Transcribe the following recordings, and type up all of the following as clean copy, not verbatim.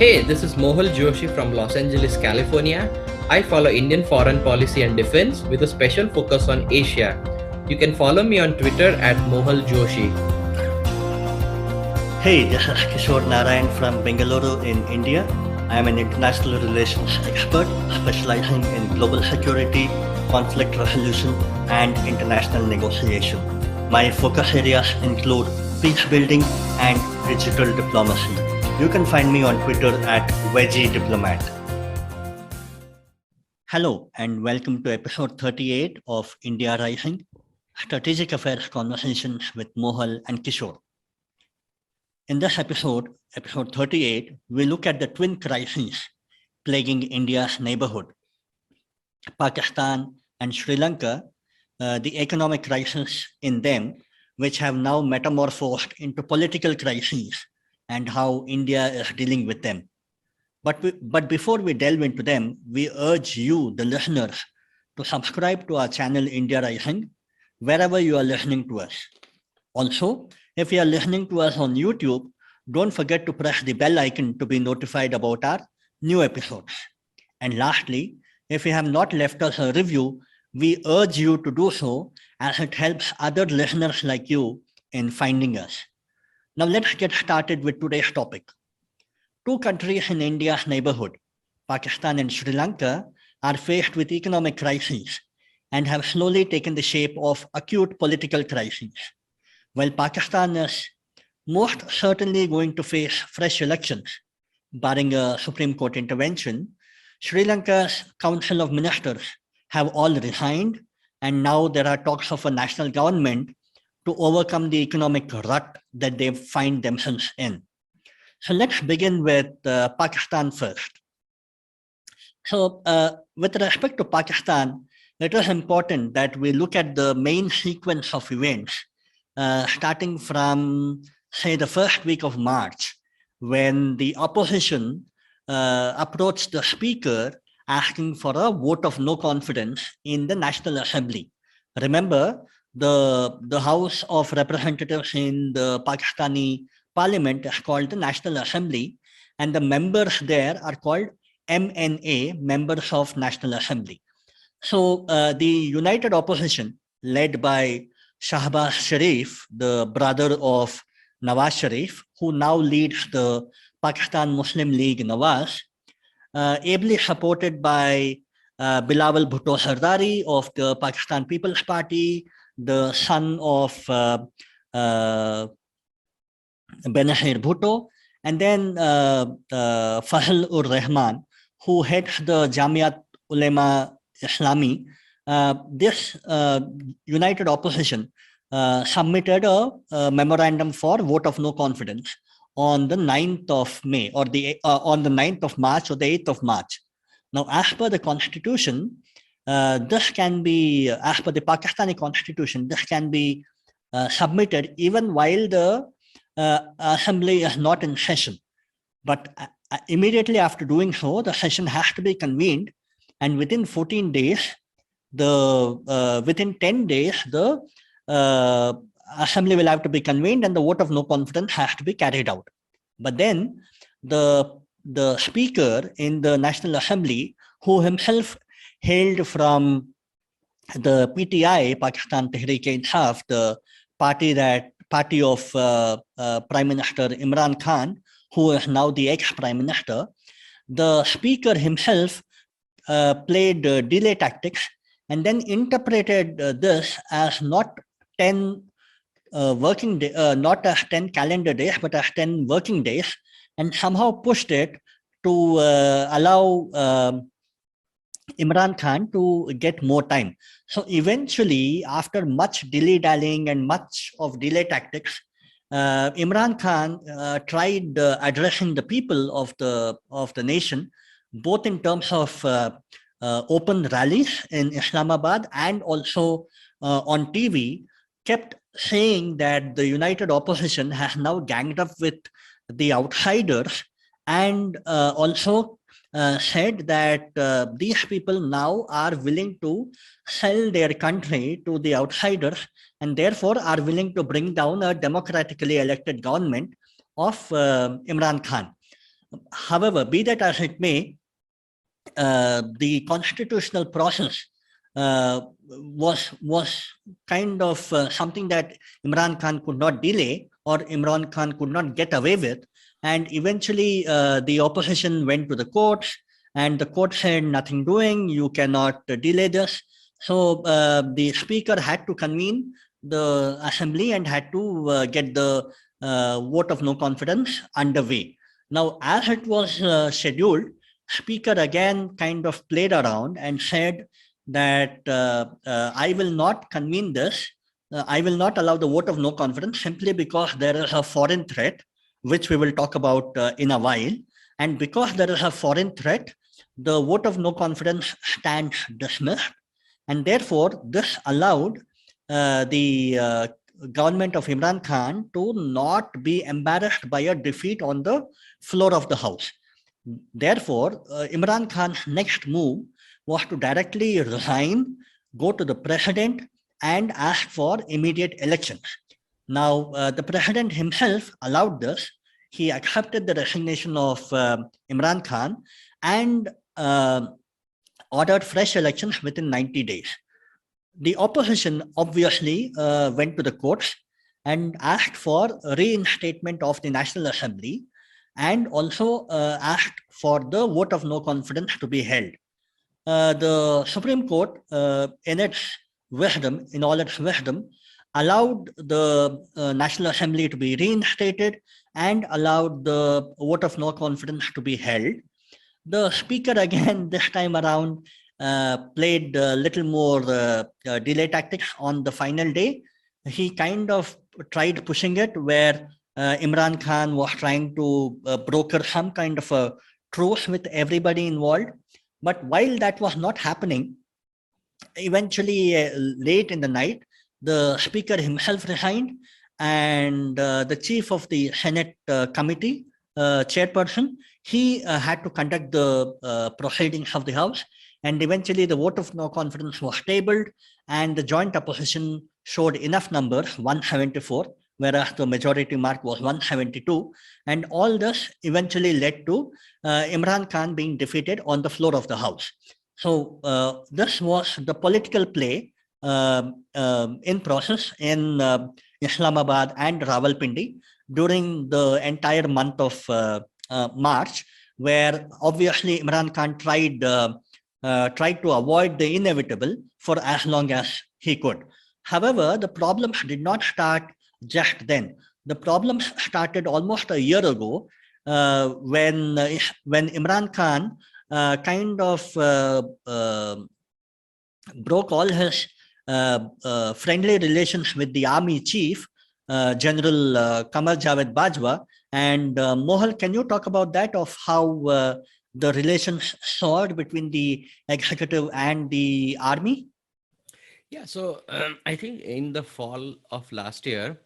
Hey, this is Mohal Joshi from Los Angeles, California. I follow Indian foreign policy and defense with a special focus on Asia. You can follow me on Twitter at Mohal Joshi. Hey, this is Kishor from Bengaluru in India. I am an international relations expert specializing in global security, conflict resolution, and international negotiation. My focus areas include peace building and digital diplomacy. You can find me on Twitter at verge diplomat. Hello and welcome to episode 38 of India Rising, Strategic Affairs Conversations with Mohal and Kishor. In this episode 38, we look at the twin crises plaguing India's neighborhood, Pakistan and Sri Lanka, the economic crisis in them, which have now metamorphosed into political crises, and how India is dealing with them. But before we delve into them, we urge you, the listeners, to subscribe to our channel India Rising, wherever you are listening to us. Also, if you are listening to us on YouTube, don't forget to press the bell icon to be notified about our new episodes. And lastly, if you have not left us a review, we urge you to do so, as it helps other listeners like you in finding us. Now let's get started with today's topic. Two countries in India's neighborhood, Pakistan and Sri Lanka, are faced with economic crises and have slowly taken the shape of acute political crises. While Pakistan is most certainly going to face fresh elections, barring a Supreme Court intervention, Sri Lanka's Council of Ministers have all resigned, and now there are talks of a national government to overcome the economic rut that they find themselves in. So let's begin with Pakistan first. So with respect to Pakistan, it is important that we look at the main sequence of events, starting from, say, the first week of March, when the opposition approached the speaker asking for a vote of no confidence in the National Assembly. Remember, the House of Representatives in the Pakistani Parliament is called the National Assembly, and the members there are called MNA, Members of National Assembly. So the united opposition, led by Shahbaz Sharif, the brother of Nawaz Sharif, who now leads the Pakistan Muslim League Nawaz, ably supported by Bilawal Bhutto Sardari of the Pakistan People's Party, the son of Benazir Bhutto, and then Fazl-ur-Rahman, who heads the Jamiat Ulema Islami. This united opposition submitted a memorandum for vote of no confidence on the 9th of May, or on the 9th of March or the 8th of March. Now, as per the constitution, this can be, as per the Pakistani constitution, this can be submitted even while the assembly is not in session. But immediately after doing so, the session has to be convened, and within 14 days, within 10 days, the assembly will have to be convened and the vote of no confidence has to be carried out. But then the speaker in the National Assembly, who himself hailed from the PTI, Pakistan Tehreek-e-Insaf, the party of Prime Minister Imran Khan, who is now the ex-Prime Minister, the speaker himself played delay tactics and then interpreted this as not 10 working days, not as 10 calendar days, but as 10 working days, and somehow pushed it to allow Imran Khan to get more time. So eventually, after much dilly-dallying and much of delay tactics, Imran Khan tried addressing the people of the nation, both in terms of open rallies in Islamabad and also on TV, kept saying that the united opposition has now ganged up with the outsiders, and also said that these people now are willing to sell their country to the outsiders and therefore are willing to bring down a democratically elected government of Imran Khan. However, be that as it may, the constitutional process was kind of something that Imran Khan could not delay, or Imran Khan could not get away with, and eventually the opposition went to the courts, and the court said nothing doing, you cannot delay this. So the speaker had to convene the assembly and had to get the vote of no confidence underway. Now, as it was scheduled, speaker again kind of played around and said that I will not convene this. I will not allow the vote of no confidence simply because there is a foreign threat, which we will talk about in a while. And because there is a foreign threat, the vote of no confidence stands dismissed. And therefore, this allowed the government of Imran Khan to not be embarrassed by a defeat on the floor of the House. Therefore, Imran Khan's next move was to directly resign, go to the president, and ask for immediate elections. Now, the president himself allowed this. He accepted the resignation of Imran Khan and ordered fresh elections within 90 days. The opposition obviously went to the courts and asked for reinstatement of the National Assembly and also asked for the vote of no confidence to be held. The Supreme Court, in its wisdom, in all its wisdom, allowed the National Assembly to be reinstated and allowed the vote of no confidence to be held. The speaker again this time around played a little more delay tactics on the final day. He kind of tried pushing it where Imran Khan was trying to broker some kind of a truce with everybody involved. But while that was not happening, eventually late in the night, the speaker himself resigned, and the chief of the Senate committee, chairperson, he had to conduct the proceedings of the House. And eventually the vote of no confidence was tabled, and the joint opposition showed enough numbers, 174, whereas the majority mark was 172. And all this eventually led to Imran Khan being defeated on the floor of the House. So this was the political play in process in Islamabad and Rawalpindi during the entire month of March, where obviously Imran Khan tried to avoid the inevitable for as long as he could. However, the problems did not start just then. The problems started almost a year ago when Imran Khan kind of broke all his friendly relations with the army chief, General Kamal Javed Bajwa. And Mohal, can you talk about that, of how the relations soared between the executive and the army? Yeah, so I think in the fall of last year,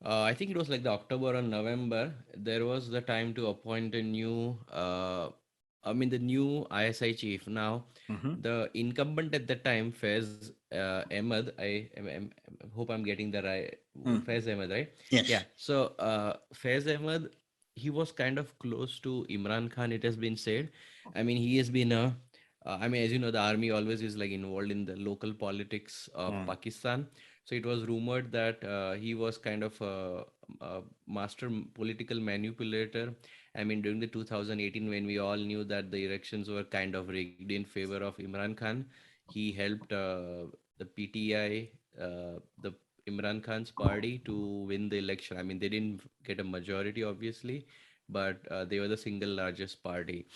I think it was like the October or November, there was the time to appoint a new, the new ISI chief. Now, the incumbent at the time, Faiz Ahmed, hope I'm getting the right, Faiz Ahmed, right? Yes. Yeah, so Faiz Ahmed, he was kind of close to Imran Khan, it has been said. I mean, he has been a as you know, the army always is like involved in the local politics of Pakistan. So it was rumored that he was kind of a master political manipulator. I mean, during the 2018, when we all knew that the elections were kind of rigged in favor of Imran Khan, he helped the PTI, the Imran Khan's party, to win the election. I mean, they didn't get a majority, obviously, but they were the single largest party.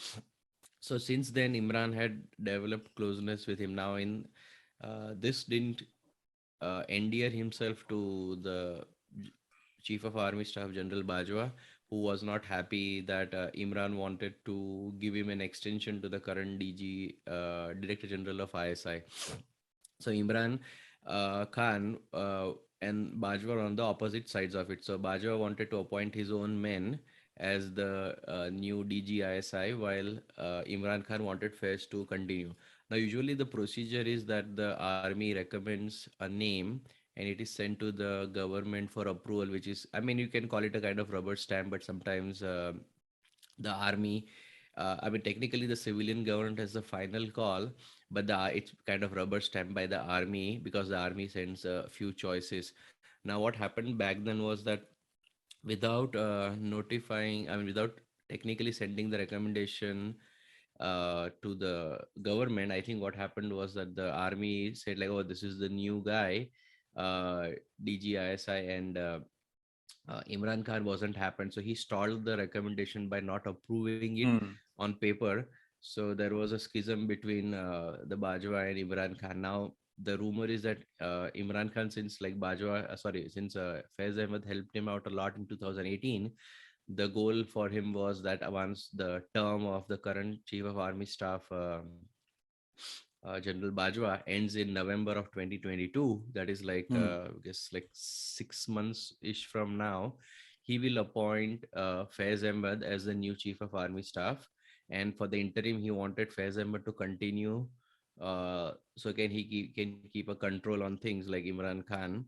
So since then, Imran had developed closeness with him. Now, in this didn't endear himself to the Chief of Army Staff General Bajwa, who was not happy that Imran wanted to give him an extension to the current DG, Director General of ISI. So Imran Khan and Bajwa were on the opposite sides of it. So Bajwa wanted to appoint his own men as the new DG ISI, while Imran Khan wanted Faiz to continue. Now, usually the procedure is that the army recommends a name and it is sent to the government for approval, which is, I mean, you can call it a kind of rubber stamp, but sometimes the army. I mean, technically, the civilian government has the final call, but it's kind of rubber stamped by the army because the army sends a few choices. Now, what happened back then was that without notifying, I mean, without technically sending the recommendation to the government, I think what happened was that the army said like, "Oh, this is the new guy, DG ISI," and Imran Khan wasn't happened, so he stalled the recommendation by not approving it Hmm. on paper. So there was a schism between the Bajwa and Imran Khan. Now the rumor is that Imran Khan, since like since Faiz Ahmed helped him out a lot in 2018, the goal for him was that once the term of the current chief of army staff, General Bajwa, ends in November of 2022. That is like, Hmm. I guess, like 6 months ish from now. He will appoint Faiz Ahmed as the new chief of army staff. And for the interim, he wanted Faiz Ahmed to continue. So can keep a control on things like Imran Khan.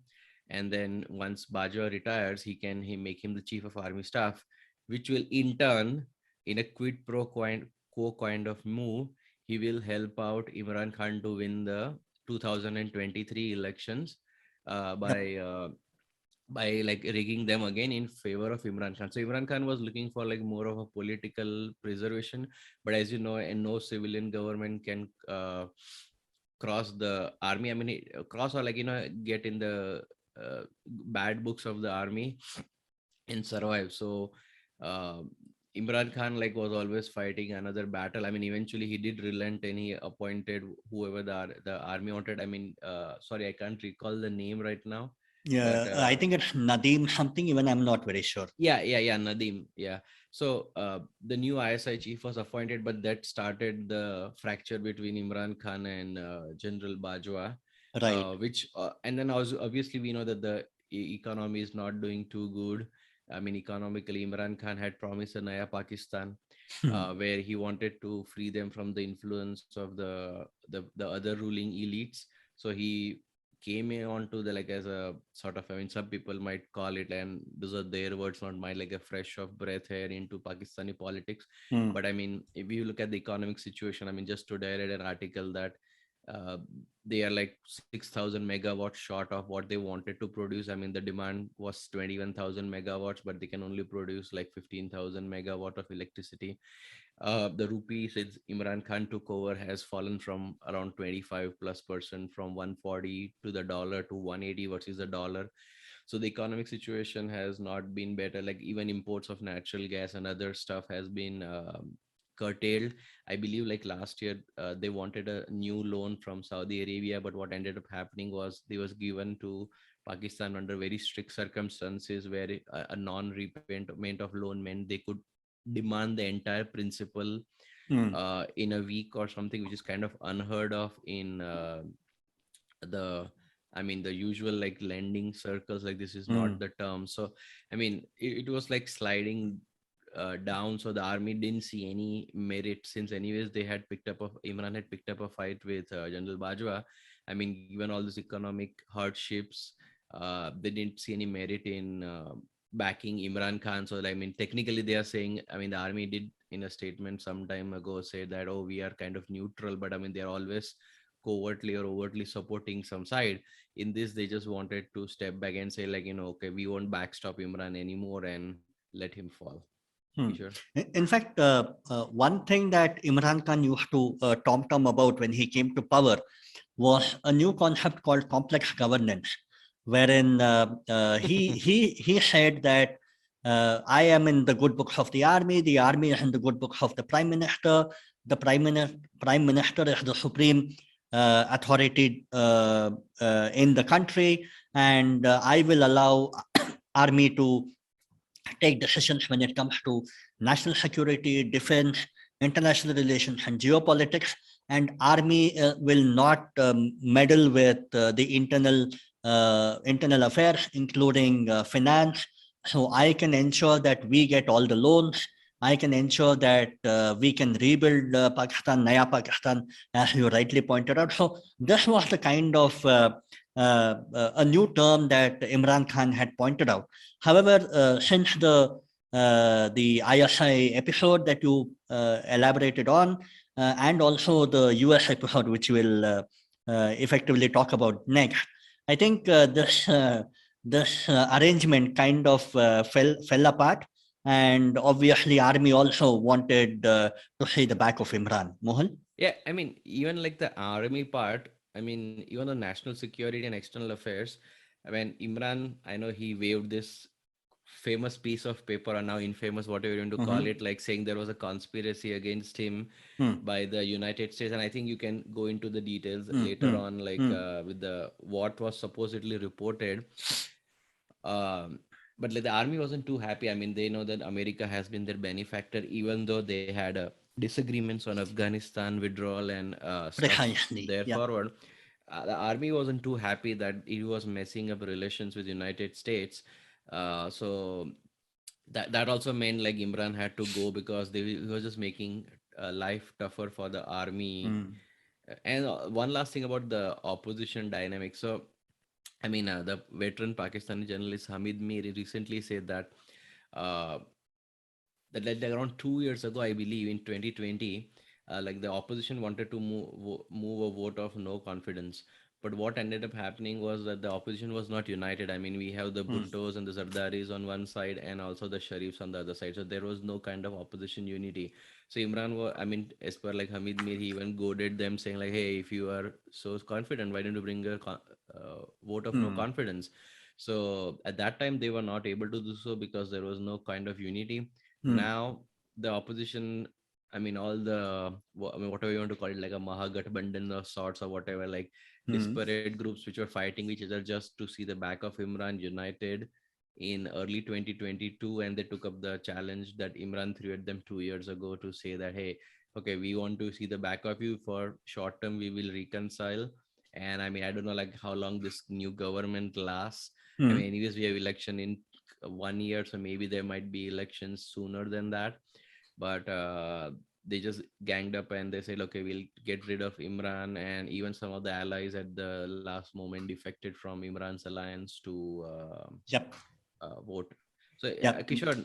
And then once Bajwa retires, he make him the chief of army staff, which will in turn, in a quo kind of move, he will help out Imran Khan to win the 2023 elections uh, Yep. by uh, by like rigging them again in favor of Imran Khan. So Imran Khan was looking for like more of a political preservation, but as you know, and no civilian government can cross the army. I mean, cross or like get in the bad books of the army and survive. So uh, Imran Khan like was always fighting another battle. I mean, eventually he did relent and he appointed whoever the army wanted. I mean, sorry, I can't recall the name right now, but Yeah, I think it's Nadeem something. Even I'm not very sure. yeah, Nadeem. Yeah. So the new ISI chief was appointed, but that started the fracture between Imran Khan and General Bajwa, Right. which and then also obviously we know that the economy is not doing too good. I mean, economically, Imran Khan had promised a Naya Pakistan, Hmm. where he wanted to free them from the influence of the other ruling elites. So he came in onto the like as a sort of, I mean, some people might call it, and those are their words, not mine, like a fresh of breath here into Pakistani politics. Hmm. But I mean, if you look at the economic situation, I mean, just today I read an article that uh, they are like 6,000 megawatts short of what they wanted to produce. I mean, the demand was 21,000 megawatts, but they can only produce like 15,000 megawatt of electricity. The rupee since Imran Khan took over has fallen from around 25 plus percent, from 140 to the dollar to 180 versus the dollar. So the economic situation has not been better. Like even imports of natural gas and other stuff has been curtailed. I believe like last year they wanted a new loan from Saudi Arabia, but what ended up happening was they was given to Pakistan under very strict circumstances, where a non-repayment of loan meant they could demand the entire principal Hmm. in a week or something, which is kind of unheard of in the I mean the usual like lending circles. Like this is Hmm. not the term. So I mean it was like sliding down. So the army didn't see any merit, since anyways they had picked up a Imran had picked up a fight with General Bajwa. I mean, given all these economic hardships, they didn't see any merit in backing Imran Khan. So I mean, technically they are saying, I mean, the army did in a statement some time ago say that, oh, we are kind of neutral, but I mean they're always covertly or overtly supporting some side. In this, they just wanted to step back and say like, okay, we won't backstop Imran anymore and let him fall. Hmm. Kishore. In fact, one thing that Imran Khan used to tom-tom about when he came to power was a new concept called complex governance, wherein he said that I am in the good books of the army is in the good books of the prime minister, the prime minister is the supreme authority in the country, and I will allow army to take decisions when it comes to national security, defense, international relations, and geopolitics. And army will not meddle with the internal affairs, including finance. So I can ensure that we get all the loans. I can ensure that we can rebuild Pakistan, Naya Pakistan, as you rightly pointed out. So this was the kind of a new term that Imran Khan had pointed out. However, since the the ISI episode that you elaborated on, and also the US episode, which we'll effectively talk about next. I think this arrangement kind of fell apart, and obviously, army also wanted to see the back of Imran. Mohal? Yeah, I mean, even like the army part, I mean, even the national security and external affairs, I mean, Imran, I know he waved this famous piece of paper, or now infamous, whatever you want to call Mm-hmm. it, like saying there was a conspiracy against him Hmm. by the United States. And I think you can go into the details Hmm. later Hmm. on, like Hmm. with the what was supposedly reported. But like the army wasn't too happy. I mean, they know that America has been their benefactor, even though they had disagreements on Afghanistan withdrawal and stuff Precisely. there Yeah. forward. The army wasn't too happy that it was messing up relations with United States. So that also meant like Imran had to go because he was just making life tougher for the army. Hmm. And one last thing about the opposition dynamic. So I mean, the veteran Pakistani journalist Hamid Mir recently said that uh, like around 2 years ago, I believe in 2020, like the opposition wanted to move a vote of no confidence. But what ended up happening was that the opposition was not united. I mean, we have the Hmm. Bhuttos and the Zardaris on one side and also the Sharifs on the other side. So there was no kind of opposition unity. So Imran was, I mean, as per like Hamid Mir, he even goaded them saying like, hey, if you are so confident, why don't you bring a vote of no Hmm. confidence? So at that time, they were not able to do so because there was no kind of unity. Hmm. Now the opposition, I mean, all the I mean, whatever you want to call it, like a Mahagatbandhan of sorts or whatever, like Hmm. disparate groups which were fighting each other just to see the back of Imran united in early 2022, and they took up the challenge that Imran threw at them 2 years ago to say that, hey, okay, we want to see the back of you for short term, we will reconcile. And I mean, I don't know like how long this new government lasts. I Hmm. mean, anyways, we have election in 1 year, so maybe there might be elections sooner than that. But they just ganged up and they said, okay, we'll get rid of Imran, and even some of the allies at the last moment defected from Imran's alliance to Yep. vote. So, Yep. Kishore,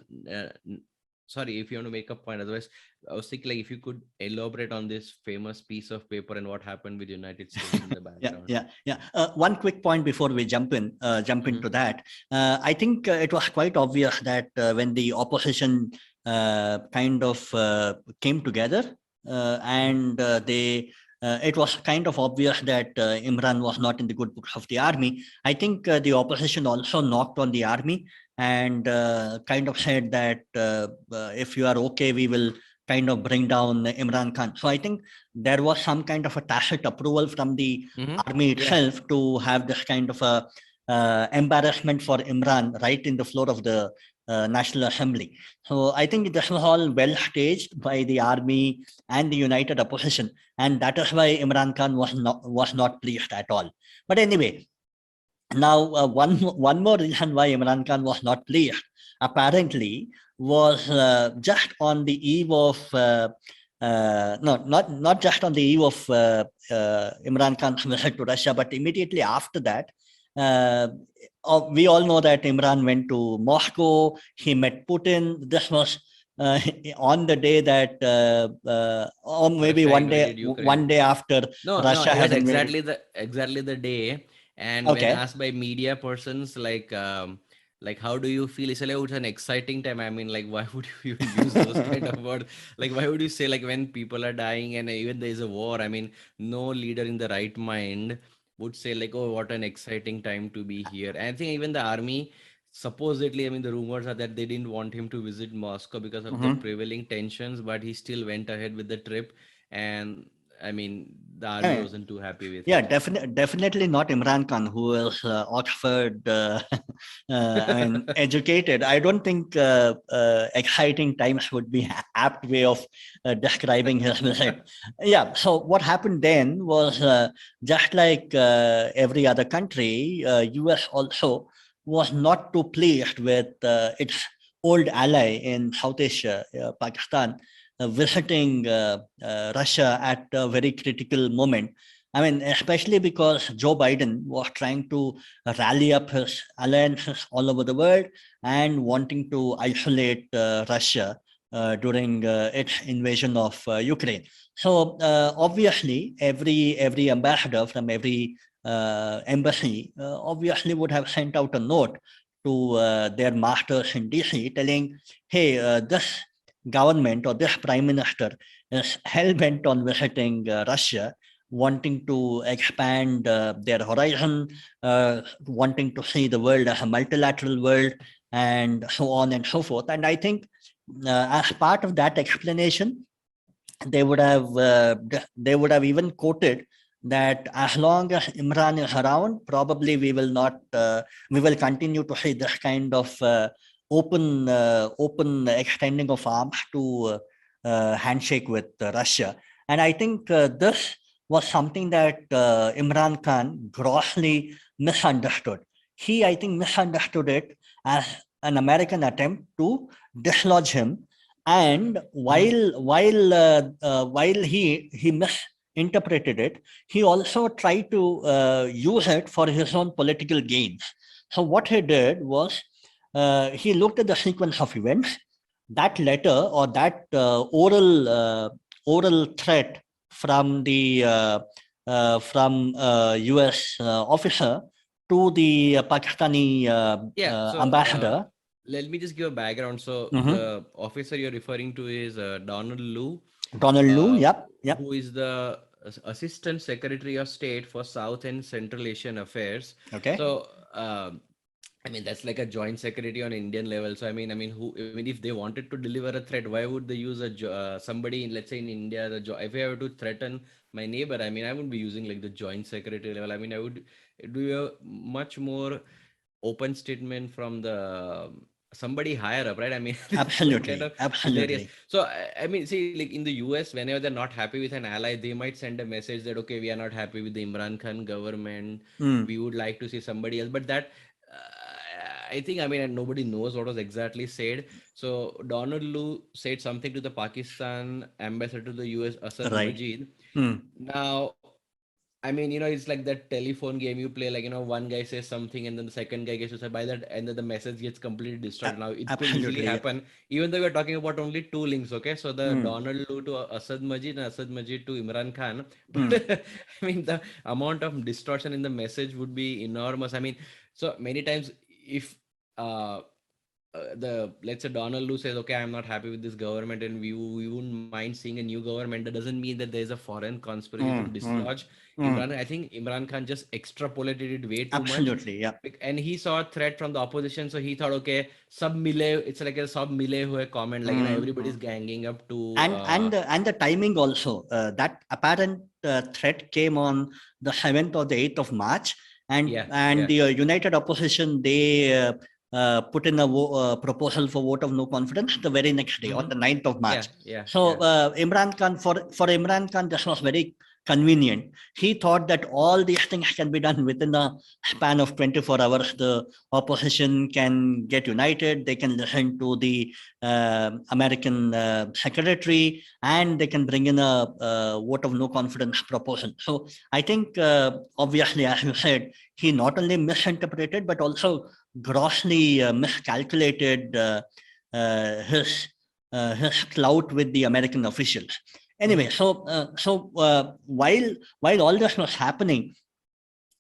sorry if you want to make a point. Otherwise, I was thinking like if you could elaborate on this famous piece of paper and what happened with United States in the Yeah, background. yeah, yeah. One quick point before we jump Mm-hmm. into that. I think it was quite obvious that when the opposition kind of came together and it was kind of obvious that Imran was not in the good books of the army. I think the opposition also knocked on the army and kind of said that if you are okay, we will kind of bring down Imran Khan. So I think there was some kind of a tacit approval from the Mm-hmm. army Yeah. itself to have this kind of a embarrassment for Imran right in the floor of the National Assembly. So I think this was all well staged by the army and the united opposition, and that is why Imran Khan was not pleased at all. But anyway, now, one more reason why Imran Khan was not pleased, apparently, was just on the eve of no, not just on the eve of Imran Khan's visit to Russia, but immediately after that. Uh, we all know that Imran went to Moscow. He met Putin. This was on the day that, or maybe Russia one day, invaded Ukraine. one day after No, Russia it was had invaded. exactly the day. And when Okay. asked by media persons, like how do you feel? He said, like, oh, it's an exciting time. I mean, like, why would you even use those kind of words? Like, why would you say like when people are dying and even there is a war? I mean, no leader in the right mind would say like, oh, what an exciting time to be here. And I think even the army, supposedly, I mean, the rumors are that they didn't want him to visit Moscow because of the Mhm. prevailing tensions, but he still went ahead with the trip. And I mean, the army Yeah, wasn't too happy with yeah, it. definitely not Imran Khan, who is Oxford, I mean, educated. I don't think exciting times would be apt way of describing his visit. Yeah. So what happened then was just like every other country, US also was not too pleased with its old ally in South Asia, Pakistan, visiting Russia at a very critical moment. I mean, especially because Joe Biden was trying to rally up his alliances all over the world and wanting to isolate Russia during its invasion of Ukraine. So obviously, every ambassador from every embassy obviously would have sent out a note to their masters in DC telling, hey, this government or this prime minister is hell bent on visiting Russia, wanting to expand their horizon, wanting to see the world as a multilateral world, and so on and so forth. And I think as part of that explanation, they would have even quoted that as long as Imran is around, probably we will continue to see this kind of open extending of arms to handshake with Russia. And I think this was something that Imran Khan grossly misunderstood. I think, misunderstood it as an American attempt to dislodge him, and while he misinterpreted it, he also tried to use it for his own political gains. So what he did was he looked at the sequence of events. That letter or that oral threat from the US officer to the Pakistani Yeah, so ambassador. let me just give a background. So Mhm. the officer you're referring to is Donald Lu, Donald Lu, uh, yep, yep. who is the Assistant Secretary of State for South and Central Asian Affairs. Okay. So I mean that's like a joint secretary on Indian level. So I mean if they wanted to deliver a threat, why would they use somebody in, let's say, in India? If I were to threaten my neighbor, I mean I wouldn't be using like the joint secretary level. I mean I would do a much more open statement from the somebody higher up, right? I mean, it's like kind of Absolutely, hilarious. absolutely. So I mean, see, like in the US, whenever they're not happy with an ally, they might send a message that okay, we are not happy with the Imran Khan government. Mm, We would like to see somebody else. But that, I think, I mean, and nobody knows what was exactly said. So Donald Lu said something to the Pakistan ambassador to the US, Asad right. Majid. Mm, Now, I mean, it's like that telephone game you play, like, one guy says something and then the second guy gets to say by that, and then the message gets completely destroyed. Now, it could easily absolutely. happen, even though we're talking about only two links, okay? So the Mm, Donald Lu to Asad Majid and Asad Majid to Imran Khan. mm, But I mean, the amount of distortion in the message would be enormous. I mean, so many times, if uh, the let's say Donald Lu says, okay, I'm not happy with this government, and we wouldn't mind seeing a new government. That doesn't mean that there's a foreign conspiracy to mm, mm, dislodge mm. Imran. I think Imran Khan just extrapolated it way too much, Absolutely, yeah. and he saw a threat from the opposition, so he thought, okay, sub mile. It's like a sub mile hue comment, like Mm. everybody's ganging up to. And the timing also. That apparent threat came on the 7th or the 8th of March, Yeah, and yeah. the United Opposition, they put in a proposal for vote of no confidence the very next day, on Mm-hmm. the 9th of Yeah, March. yeah, So yeah. Imran Khan, for Imran Khan, this was very convenient. He thought that all these things can be done within a span of 24 hours. The opposition can get united, they can listen to the American secretary, and they can bring in a vote of no confidence proposal. So I think, obviously, as you said, he not only misinterpreted but also grossly miscalculated his clout with the American officials. Anyway, Mm-hmm. so while all this was happening,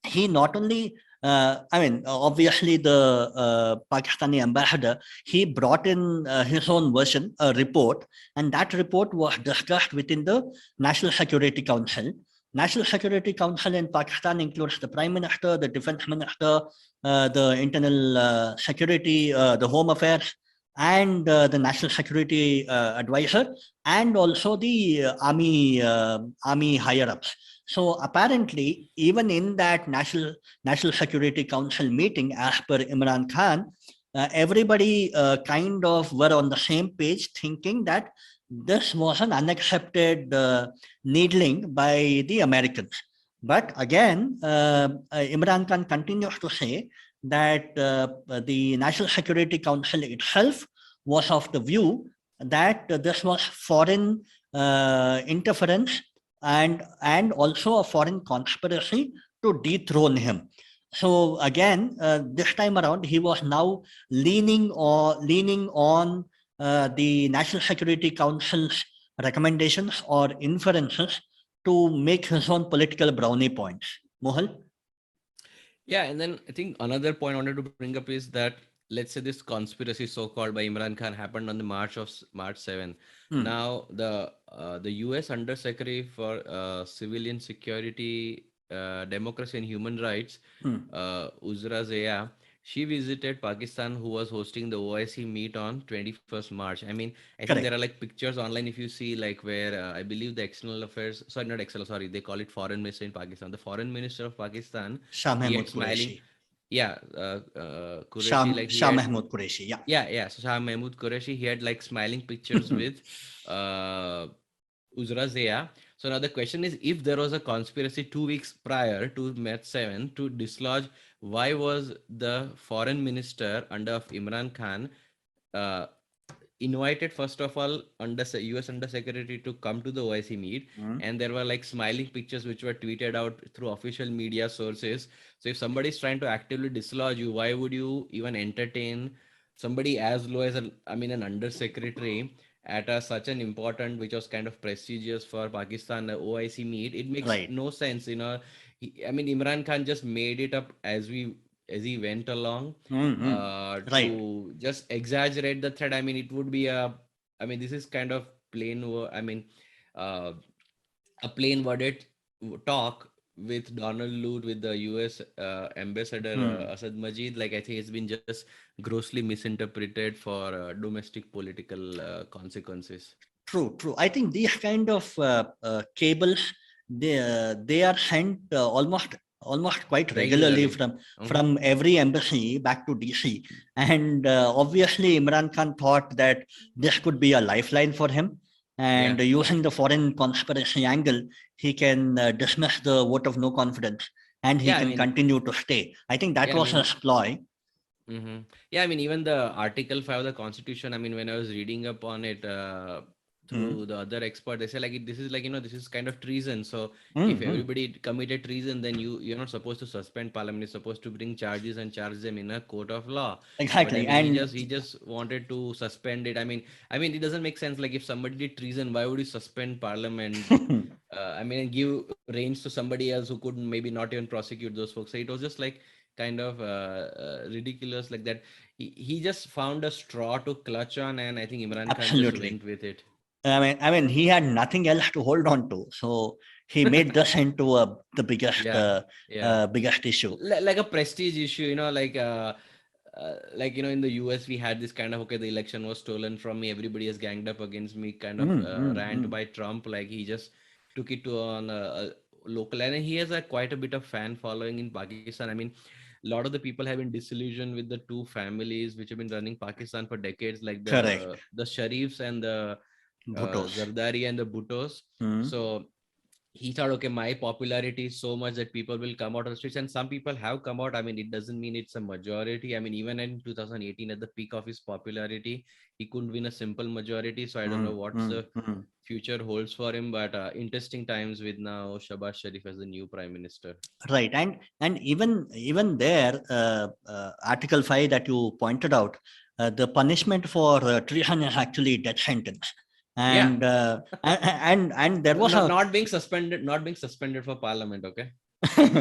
he not only I mean, obviously, the Pakistani ambassador, he brought in his own version, a report, and that report was discussed within the National Security Council. National Security Council in Pakistan includes the Prime Minister, the Defense Minister, the Internal Security, the Home Affairs, and the National Security Advisor, and also the army higher ups. So apparently, even in that National Security Council meeting, as per Imran Khan, everybody kind of were on the same page, thinking that this was an unaccepted needling by the Americans. But again, Imran Khan continues to say that the National Security Council itself was of the view that this was foreign interference and also a foreign conspiracy to dethrone him. So again, this time around, he was now leaning on the National Security Council's recommendations or inferences to make his own political brownie points. Mohal? Yeah, and then I think another point I wanted to bring up is that let's say this conspiracy so-called by Imran Khan happened on the March 7. Hmm, Now the US Undersecretary for Civilian Security, Democracy and Human Rights, hmm, Uzra Zeya, she visited Pakistan, who was hosting the OIC meet on 21st March. I mean, I think there are correct. like pictures online if you see like where I believe the external affairs, sorry, not external, sorry, they call it foreign minister in Pakistan. The foreign minister of Pakistan, Shah he had Mahmud smiling, Qureshi. yeah, Qureshi, like he Shah had, Mahmud Qureshi. Yeah. yeah, so Shah Mahmud Qureshi, he had like smiling pictures with uh, Uzra Zeya. So now the question is, if there was a conspiracy 2 weeks prior to March 7 to dislodge, why was the foreign minister under of Imran Khan uh, invited first of all US Undersecretary to come to the OIC meet, Hmm, and there were like smiling pictures which were tweeted out through official media sources. So if somebody is trying to actively dislodge you, why would you even entertain somebody as low as an undersecretary at such an important, which was kind of prestigious for Pakistan, the OIC meet? It makes right. no sense, Imran Khan just made it up as he went along Hmm, hmm, right. to just exaggerate the threat. I mean, it would be this is kind of uh, a plain worded talk with Donald Lute, with the US ambassador Hmm. Asad Majid. Like, I think it's been just grossly misinterpreted for domestic political consequences True, true. I think these kind of cables, they are sent almost quite regularly regularly. from every embassy back to DC, and obviously Imran Khan thought that this could be a lifeline for him, and Yeah. using the foreign conspiracy angle, he can dismiss the vote of no confidence, and he Yeah, I can mean, continue to stay. I think that yeah, I was a mean, ploy. hmm. Yeah, I mean, even the Article 5 of the Constitution, I mean, when I was reading up on it Hmm. through the other expert, they say like this is like, this is kind of treason. So Hmm, if hmm. everybody committed treason, then you're not supposed to suspend parliament. You're supposed to bring charges and charge them in a court of law. But I Exactly, mean, he and just he just wanted to suspend it. I mean, it doesn't make sense. Like if somebody did treason, why would you suspend parliament? And give reins to somebody else who could maybe not even prosecute those folks. So it was just like kind of ridiculous like that. He just found a straw to clutch on, and I think Imran Khan just absolutely. went with it. I mean, he had nothing else to hold on to, so he made this into the biggest, Yeah, yeah. biggest issue. Like a prestige issue, in the US we had this kind of, okay, the election was stolen from me, everybody has ganged up against me kind of Mm, mm, rant mm. by Trump. Like he just took it to on a local, and he has a quite a bit of fan following in Pakistan. I mean, a lot of the people have been disillusioned with the two families which have been running Pakistan for decades, like Correct. the Sharifs and the Bhuttos. Zardari and the Bhuttos. Mm, So he thought, okay, my popularity is so much that people will come out on the streets, and some people have come out. I mean, it doesn't mean it's a majority. I mean, even in 2018, at the peak of his popularity, he couldn't win a simple majority. So I don't know mm, what's mm, the mm. future holds for him, but interesting times with now Shahbaz Sharif as the new prime minister. Right, and even there, Article 5 that you pointed out, the punishment for treason is actually death sentence, Yeah. and there was a Not being suspended for parliament. Okay.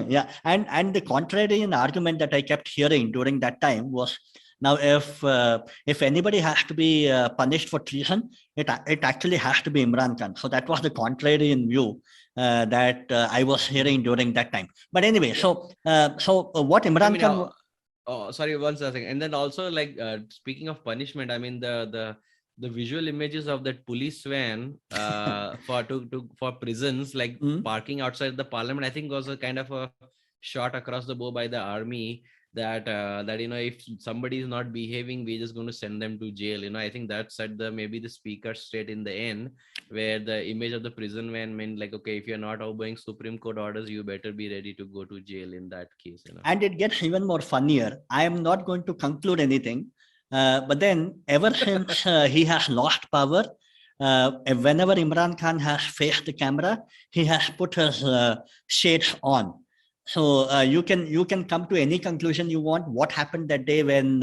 yeah, and the contrarian argument that I kept hearing during that time was, now if anybody has to be punished for treason, it actually has to be Imran Khan. So that was the contrarian view that I was hearing Hmm. during that time. But anyway, Yeah. so what I Imran mean, Khan? oh, sorry, one second. And then also, like, speaking of punishment, I mean, the visual images of that police van for prisons, like Hmm? parking outside the parliament, I think was a kind of a shot across the bow by the army that if somebody is not behaving, we're just going to send them to jail. I think that said the maybe the speaker state in the end, where the image of the prison van meant like, okay, if you're not obeying Supreme Court orders, you better be ready to go to jail in that case. And it gets even more funnier. I am not going to conclude anything, but then ever since he has lost power, whenever Imran Khan has faced the camera, he has put his shades on. So you can come to any conclusion you want. What happened that day when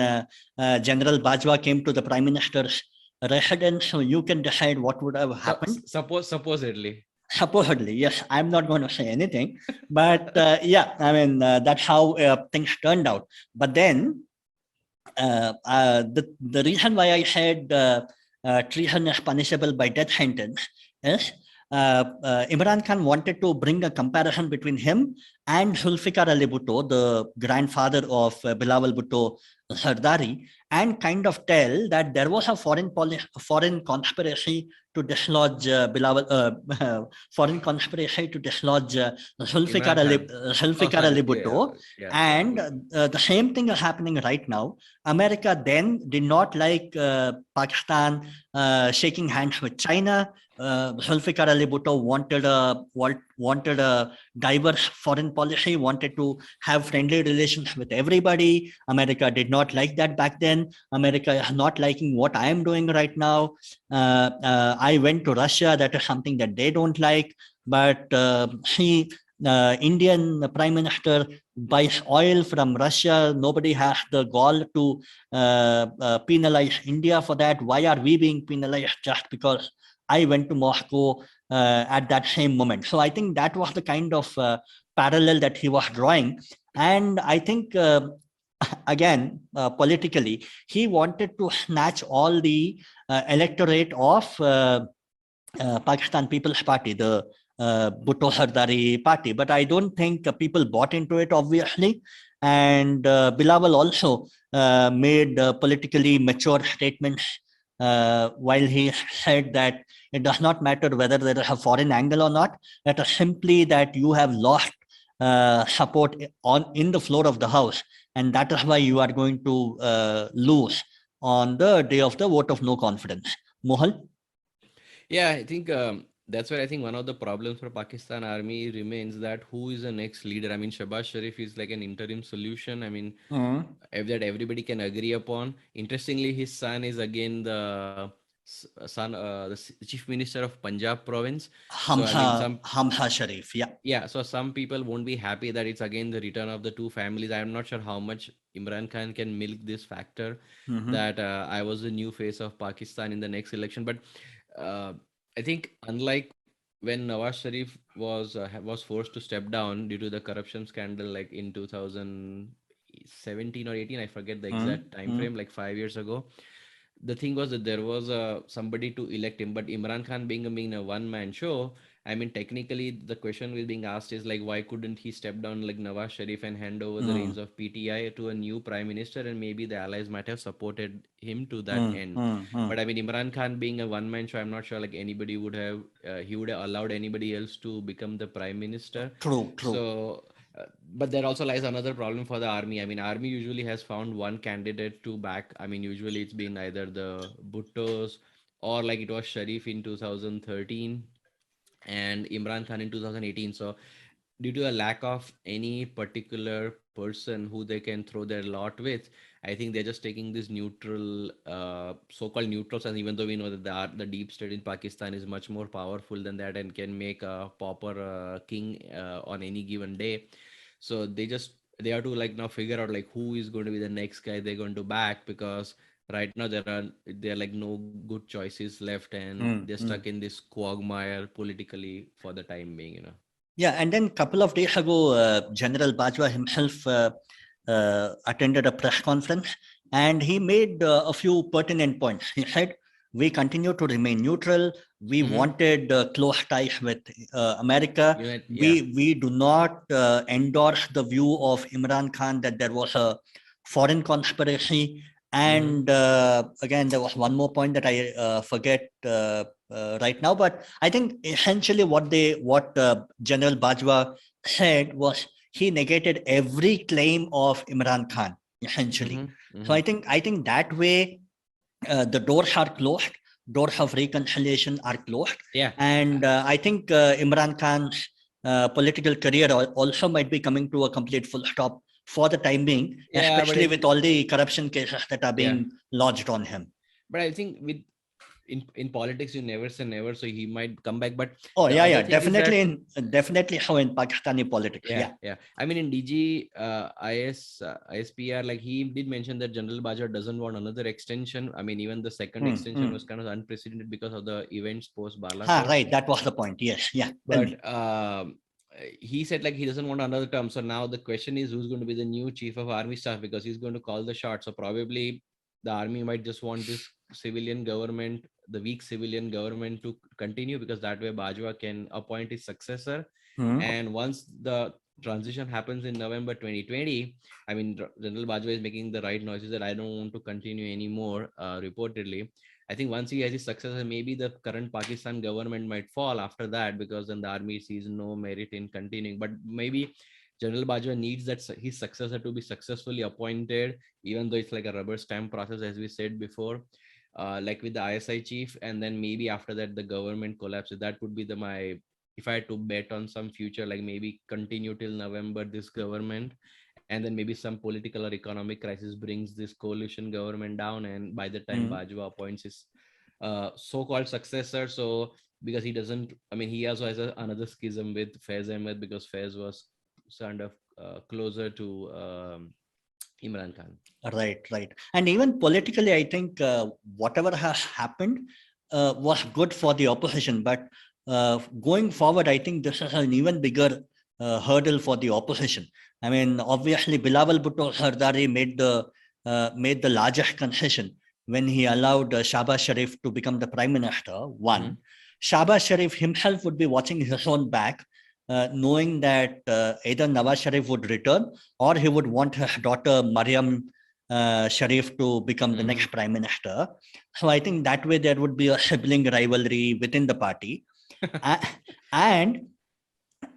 General Bajwa came to the Prime Minister's residence? So you can decide what would have So happened. supposedly. Supposedly, yes. I'm not going to say anything, but yeah, I mean that's how things turned out. But then the reason why I said treason is punishable by death sentence is Imran Khan wanted to bring a comparison between him and Zulfikar Ali Bhutto, the grandfather of Bilawal Bhutto Sardari, and kind of tell that there was a foreign conspiracy to dislodge foreign conspiracy to dislodge Imran Khan. Oh, Zulfikar sorry. Ali Yeah, Bhutto, yeah. and the same thing is happening right now. America then did not like Pakistan shaking hands with China. Zulfikar Ali Bhutto wanted a diverse foreign policy, wanted to have friendly relations with everybody. America did not like that back then. America is not liking what I am doing right now. I went to Russia. That is something that they don't like. But Indian Prime Minister buys oil from Russia. Nobody has the gall to penalize India for that. Why are we being penalized just because I went to Moscow at that same moment? So I think that was the kind of parallel that he was drawing. And I think, again, politically, he wanted to snatch all the electorate of Pakistan People's Party, the Bhutto Sardari party. But I don't think people bought into it, obviously. And Bilawal also made politically mature statements while he said that it does not matter whether there is a foreign angle or not. It is simply that you have lost support in the floor of the house, and that is why you are going to lose on the day of the vote of no confidence. Mohal? Yeah, I think that's where I think one of the problems for Pakistan army remains that who is the next leader. I mean, Shahbaz Sharif is like an interim solution. I mean, Mm. if that everybody can agree upon. Interestingly, his son is again the chief minister of Punjab province. So I mean, Hamza Sharif, yeah. yeah, so some people won't be happy that it's again the return of the two families. I'm not sure how much Imran Khan can milk this factor Mm-hmm. that I was the new face of Pakistan in the next election. But uh, I think unlike when Nawaz Sharif was forced to step down due to the corruption scandal, like in 2017 or 18, I forget the exact time Mm-hmm. frame, like 5 years ago. The thing was that there was somebody to elect him, but Imran Khan being a one-man show, I mean, technically, the question was being asked is like, why couldn't he step down like Nawaz Sharif and hand over the reins of PTI to a new prime minister, and maybe the allies might have supported him to that end. Mm-hmm. But I mean, Imran Khan being a one-man show, I'm not sure like anybody would have he would have allowed anybody else to become the prime minister. True, true. So, but there also lies another problem for the army. I mean, army usually has found one candidate to back. I mean, usually it's been either the Bhuttos or like it was Sharif in 2013 and Imran Khan in 2018. So, due to a lack of any particular person who they can throw their lot with, I think they're just taking this neutral, so-called neutrals. And even though we know that the deep state in Pakistan is much more powerful than that and can make a pauper king on any given day, so they have to like now figure out like who is going to be the next guy they're going to back, because right now there are like no good choices left and they're Mm-hmm. stuck in this quagmire politically for the time being. Yeah, and then a couple of days ago, General Bajwa himself attended a press conference and he made a few pertinent points. He said, we continue to remain neutral. We Mm-hmm. wanted close ties with America. Yeah. We do not endorse the view of Imran Khan that there was a foreign conspiracy. Mm-hmm. And again, there was one more point that I forget right now, but I think essentially what General Bajwa said was he negated every claim of Imran Khan essentially. Mm-hmm. So Mm-hmm. I think that way the doors are closed, doors of reconciliation are closed, Yeah. and I think Imran Khan's political career also might be coming to a complete full stop for the time being, Yeah, but especially with all the corruption cases that are yeah. being lodged on him. But I think with in politics you never say never, so he might come back. But Oh, the yeah, other yeah, thing is that, definitely how in Pakistani politics. yeah, Yeah. yeah. I mean, in DG ISPR, like he did mention that General Bajwa doesn't want another extension. I mean, even the second Hmm, extension hmm. was kind of unprecedented because of the events post Ah, Balakot. right. That was the point. Yes. Yeah. Tell But me. he said like he doesn't want another term. So now the question is, who's going to be the new chief of army staff, because he's going to call the shots. So probably the army might just want this civilian government, the weak civilian government, to continue, because that way Bajwa can appoint his successor. Hmm, And once the transition happens in November 2020, I mean, General Bajwa is making the right noises that I don't want to continue anymore, reportedly. I think once he has his successor, maybe the current Pakistan government might fall after that, because then the army sees no merit in continuing. But maybe General Bajwa needs that his successor to be successfully appointed, even though it's like a rubber stamp process, as we said before, like with the ISI chief. And then maybe after that, the government collapses. That would be my, if I had to bet on some future, like maybe continue till November, this government, and then maybe some political or economic crisis brings this coalition government down, and by the time hmm. Bajwa appoints his so-called successor. So because he doesn't, I mean, he also has another schism with Faiz Ahmed, because Faiz was kind of closer to Imran Khan. Right, right. And even politically, I think whatever has happened was good for the opposition. But going forward, I think this is an even bigger hurdle for the opposition. I mean, obviously, Bilawal Bhutto Sardari made the largest concession when he allowed Shahbaz Sharif to become the prime minister. Mm-hmm. One, Shahbaz Sharif himself would be watching his own back, knowing that either Nawaz Sharif would return or he would want his daughter Mariam Sharif to become the Mm-hmm. next prime minister. So I think that way there would be a sibling rivalry within the party. And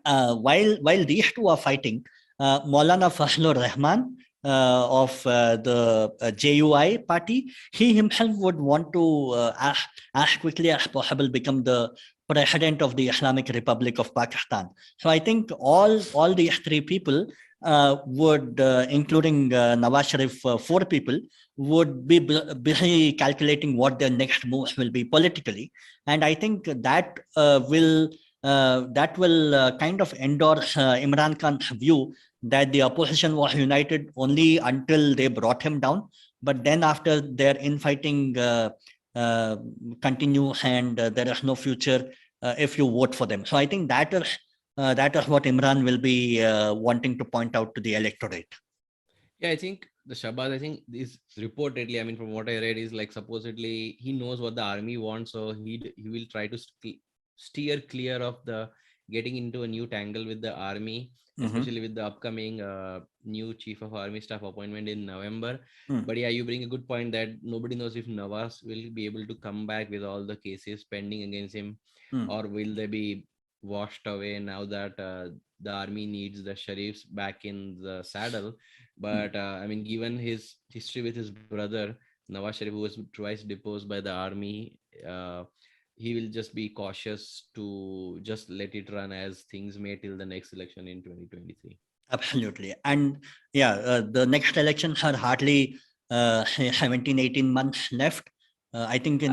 while these two are fighting, Maulana Fazlur Rahman of the JUI party, he himself would want to, as quickly as possible, become the president of the Islamic Republic of Pakistan. So I think all these three people would, including Nawaz Sharif, four people, would be busy calculating what their next moves will be politically. And I think that will kind of endorse Imran Khan's view that the opposition was united only until they brought him down. But then, after their infighting uh, continues and there is no future if you vote for them. So I think that is what Imran will be wanting to point out to the electorate. Yeah, I think the Shahbaz, I think is reportedly, I mean, from what I read, is like supposedly he knows what the army wants, so he will try to steer clear of the getting into a new tangle with the army, Mm-hmm. especially with the upcoming new chief of army staff appointment in November. Mm, But yeah, you bring a good point that nobody knows if Nawaz will be able to come back with all the cases pending against him, mm. or will they be washed away now that the army needs the Sharifs back in the saddle. Mm. But I mean, given his history with his brother Nawaz Sharif, who was twice deposed by the army, uh, he will just be cautious to just let it run as things may till the next election in 2023. Absolutely. And yeah, the next elections are hardly 17, 18 months left. I think Uh,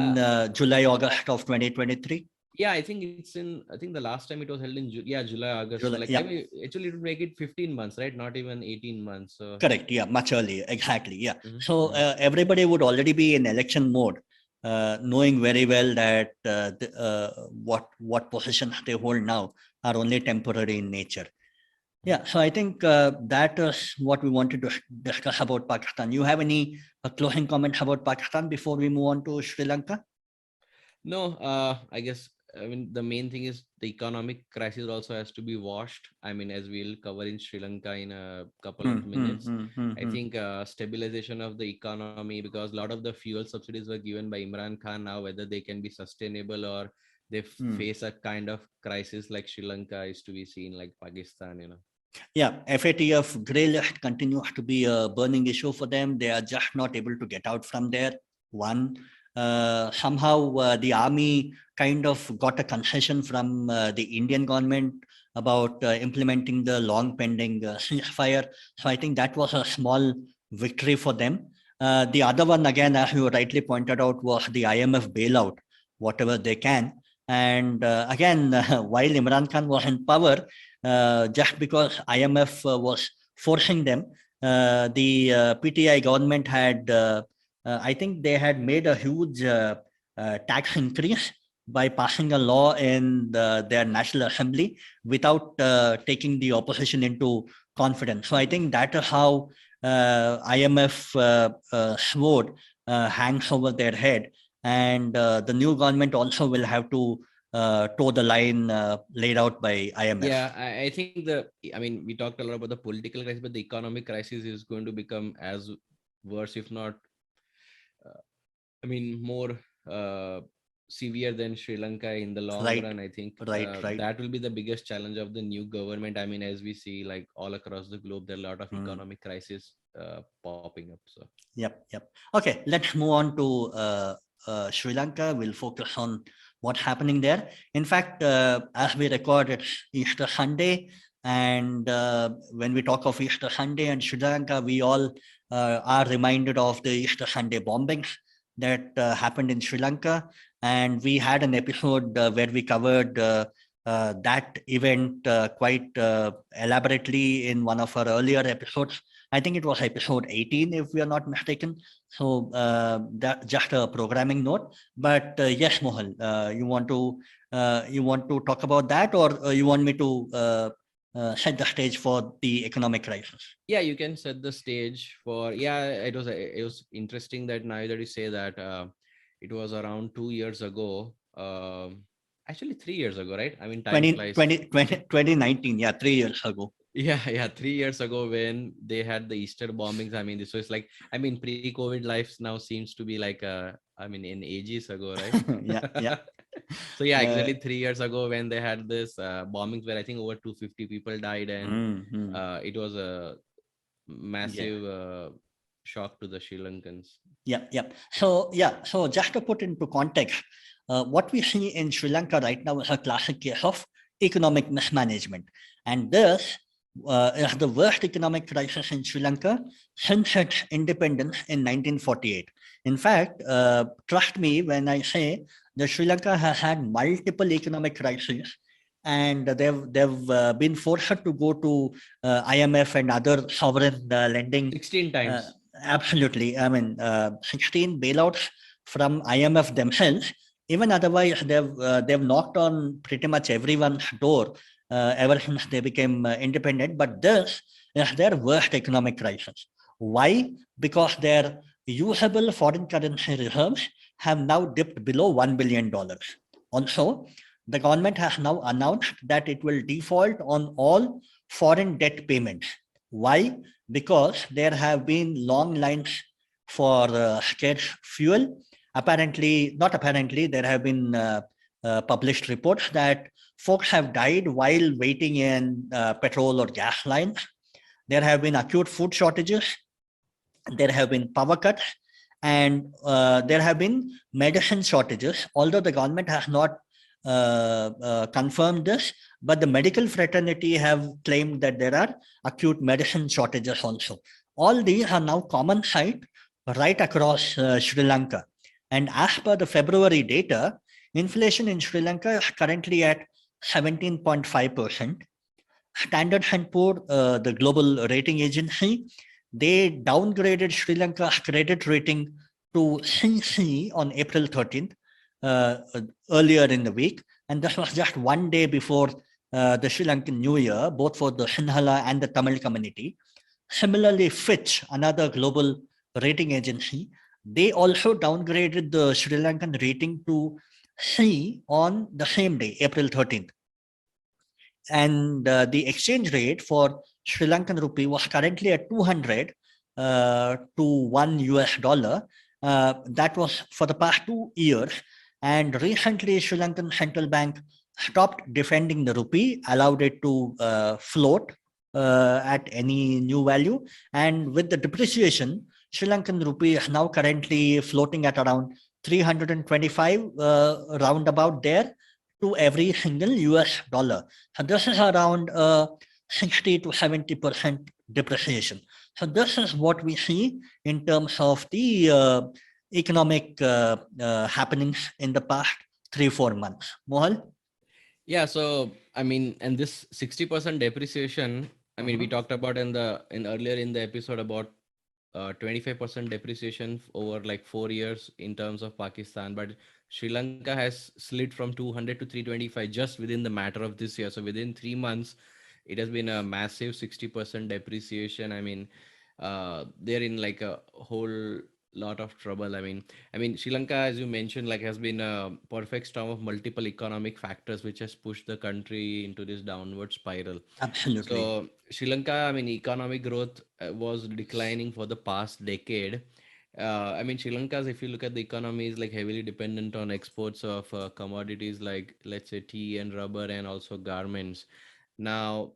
in July, August of 2023. yeah, I think it's in. I think the last time it was held in yeah, July, August. So July, like, I yeah, mean, actually, it would make it 15 months, right? Not even 18 months. So correct. Yeah, much earlier. Exactly. Yeah. mhm, So mhm. everybody would already be in election mode, knowing very well that what positions they hold now are only temporary in nature. Yeah, so I think that is what we wanted to discuss about Pakistan. You have any closing comments about Pakistan before we move on to Sri Lanka? No, I guess, I mean, the main thing is the economic crisis also has to be washed. I mean, as we'll cover in Sri Lanka in a couple Hmm, of hmm, minutes. hmm, hmm, I hmm. think stabilization of the economy, because a lot of the fuel subsidies were given by Imran Khan. Now, whether they can be sustainable or they Hmm. face a kind of crisis like Sri Lanka is to be seen, like Pakistan, you know. Yeah, FATF grey list continues to be a burning issue for them. They are just not able to get out from there. One, somehow the army kind of got a concession from the Indian government about implementing the long pending ceasefire. So I think that was a small victory for them. The other one, again, as you rightly pointed out, was the IMF bailout, whatever they can. And again, while Imran Khan was in power, just because IMF was forcing them, the PTI government had, I think they had made a huge tax increase by passing a law in their National Assembly without taking the opposition into confidence. So I think that is how IMF sword hangs over their head, and the new government also will have to toe the line laid out by IMF. Yeah, I think I mean, we talked a lot about the political crisis, but the economic crisis is going to become as worse, if not, uh, I mean, more severe than Sri Lanka in the long Right, run. I think right. that will be the biggest challenge of the new government. I mean, as we see, like all across the globe, there are a lot of Mm. economic crisis popping up. So Yep. Okay, let's move on to Sri Lanka. We'll focus on what's happening there. In fact, as we record, it's Easter Sunday. And when we talk of Easter Sunday and Sri Lanka, we all are reminded of the Easter Sunday bombings that happened in Sri Lanka. And we had an episode where we covered that event quite elaborately in one of our earlier episodes. I think it was episode 18, if we are not mistaken. So that just a programming note. But yes, Mohal, you want to talk about that, or you want me to set the stage for the economic crisis? yeah, you can set the stage for, yeah, it was interesting that now that you say that, it was around 2 years ago, actually 3 years ago, right? I mean, time 20, flies. 2019, yeah, 3 years ago. Yeah, yeah, 3 years ago when they had the Easter bombings. I mean, this was like, I mean, pre-COVID life now seems to be like, I mean, in ages ago, right? Yeah. So yeah, Uh, exactly 3 years ago when they had this bombings where I think over 250 people died, and mm. it was a Yeah. massive shock to the Sri Lankans. So just to put into context, what we see in Sri Lanka right now is a classic case of economic mismanagement. And this is the worst economic crisis in Sri Lanka since its independence in 1948. In fact, trust me when I say that Sri Lanka has had multiple economic crises, and they've been forced to go to IMF and other sovereign lending. 16 Uh, times. Absolutely. I mean, 16 bailouts from IMF themselves. Even otherwise, they've knocked on pretty much everyone's door ever since they became independent. But this is their worst economic crisis. Why? Because their usable foreign currency reserves have now dipped below $1 billion. Also, the government has now announced that it will default on all foreign debt payments. Why? Because there have been long lines for scarce fuel. Apparently, not apparently, there have been published reports that folks have died while waiting in petrol or gas lines. There have been acute food shortages. There have been power cuts, and there have been medicine shortages. Although the government has not confirmed this, but the medical fraternity have claimed that there are acute medicine shortages also. All these are now common sight right across Sri Lanka. And as per the February data, inflation in Sri Lanka is currently at 17.5%. Standard & Poor, the global rating agency, they downgraded Sri Lanka's credit rating to CC on April 13th, earlier in the week. And this was just one day before the Sri Lankan New Year, both for the Sinhala and the Tamil community. Similarly, Fitch, another global rating agency, they also downgraded the Sri Lankan rating to C on the same day, April 13th. And the exchange rate for Sri Lankan rupee was currently at 200 to $1. That was for the past 2 years. And recently, Sri Lankan Central Bank stopped defending the rupee, allowed it to float at any new value. And with the depreciation, Sri Lankan rupee is now currently floating at around 325, roundabout there, to every single US dollar. So this is around 60 to 70% depreciation. So this is what we see in terms of the economic happenings in the past 3-4 months. Mohal? Yeah, so I mean, and this 60% depreciation, I mean, we Mhm. talked about in earlier in the episode about 25% depreciation over like 4 years in terms of Pakistan, but Sri Lanka has slid from 200 to 325 just within the matter of this year. So within 3 months, it has been a massive 60% depreciation. I mean, they're in like a whole lot of trouble. I mean, Sri Lanka, as you mentioned, like has been a perfect storm of multiple economic factors, which has pushed the country into this downward spiral. Absolutely. So Sri Lanka, I mean, economic growth was declining for the past decade. I mean, Sri Lanka's, if you look at the economy, is like heavily dependent on exports of commodities like, let's say, tea and rubber and also garments. Now,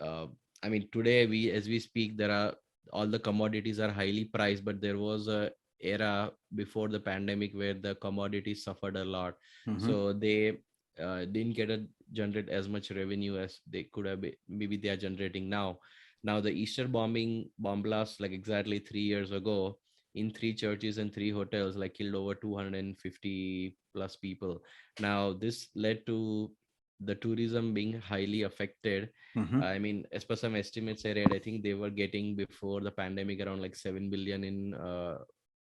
uh, I mean, today as we speak, there are all the commodities are highly priced, but there was a era before the pandemic where the commodities suffered a lot, Mhm. so they didn't get a generate as much revenue as they could have maybe they are generating now. Now the Easter bomb blast like exactly 3 years ago in three churches and three hotels like killed over 250 plus people. Now this led to the tourism being highly affected. Mhm. I mean, as per some estimates I read, I think they were getting before the pandemic around like 7 billion in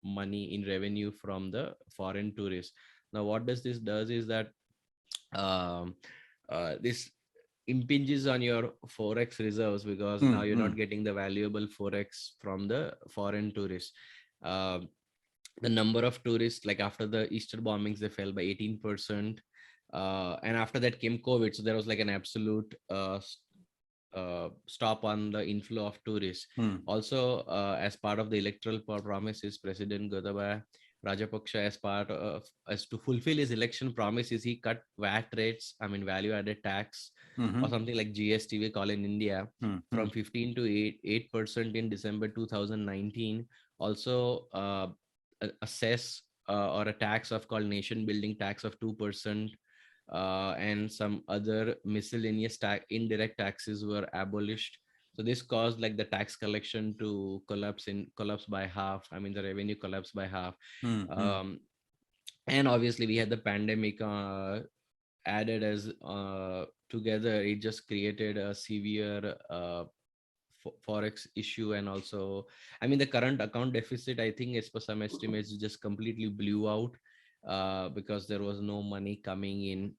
money in revenue from the foreign tourists. Now what this does is that um, this impinges on your forex reserves because now Mm, you're not mm, getting the valuable forex from the foreign tourists. Um the number of tourists, like after the Easter bombings, they fell by 18%. And after that came COVID, so there was like an absolute stop on the inflow of tourists. mm, Also, as part of the electoral promises, President Gotabaya Rajapaksa, as to fulfill his election promises, he cut VAT rates. I mean, value-added tax, or mhm, something like GST we call in India, mm, from mm, 15 to 8% in December 2019. Also, a cess or a tax of called nation building tax of 2%, and some other miscellaneous indirect taxes were abolished. So this caused like the tax collection to collapse by half. I mean, the revenue collapsed by half. mm, mm. um, and obviously we had the pandemic added as together. It just created a severe forex issue. And also, I mean, the current account deficit, I think as per some estimates, just completely blew out because there was no money coming in.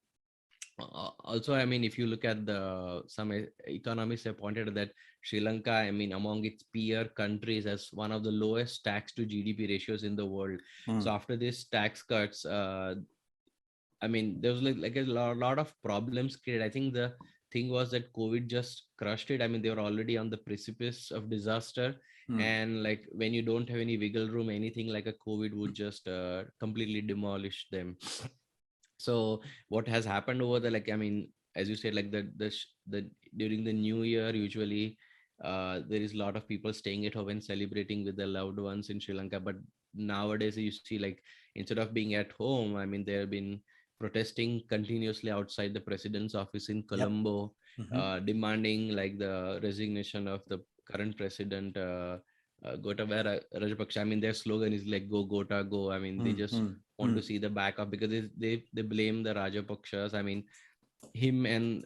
Also, I mean, if you look at the some economists have pointed out that Sri Lanka, I mean, among its peer countries, has one of the lowest tax to GDP ratios in the world. So Mm. after this tax cuts, I mean, there was like a lot of problems created. I think the thing was that COVID just crushed it. I mean, they were already on the precipice of disaster, Mm. and like when you don't have any wiggle room, anything like a COVID would just completely demolish them. So what has happened over the, like, I mean, as you said, like the during the new year, usually there is a lot of people staying at home and celebrating with their loved ones in Sri Lanka. But nowadays you see, like, instead of being at home, I mean, they have been protesting continuously outside the president's office in Yep. Colombo, Mhm. demanding like the resignation of the current president, Gotabaya Rajapaksa. I mean, their slogan is like "Go Gota Go." I mean, they Mm, just mm, want to mm, see the back of, because they blame the Rajapakshas. I mean, him and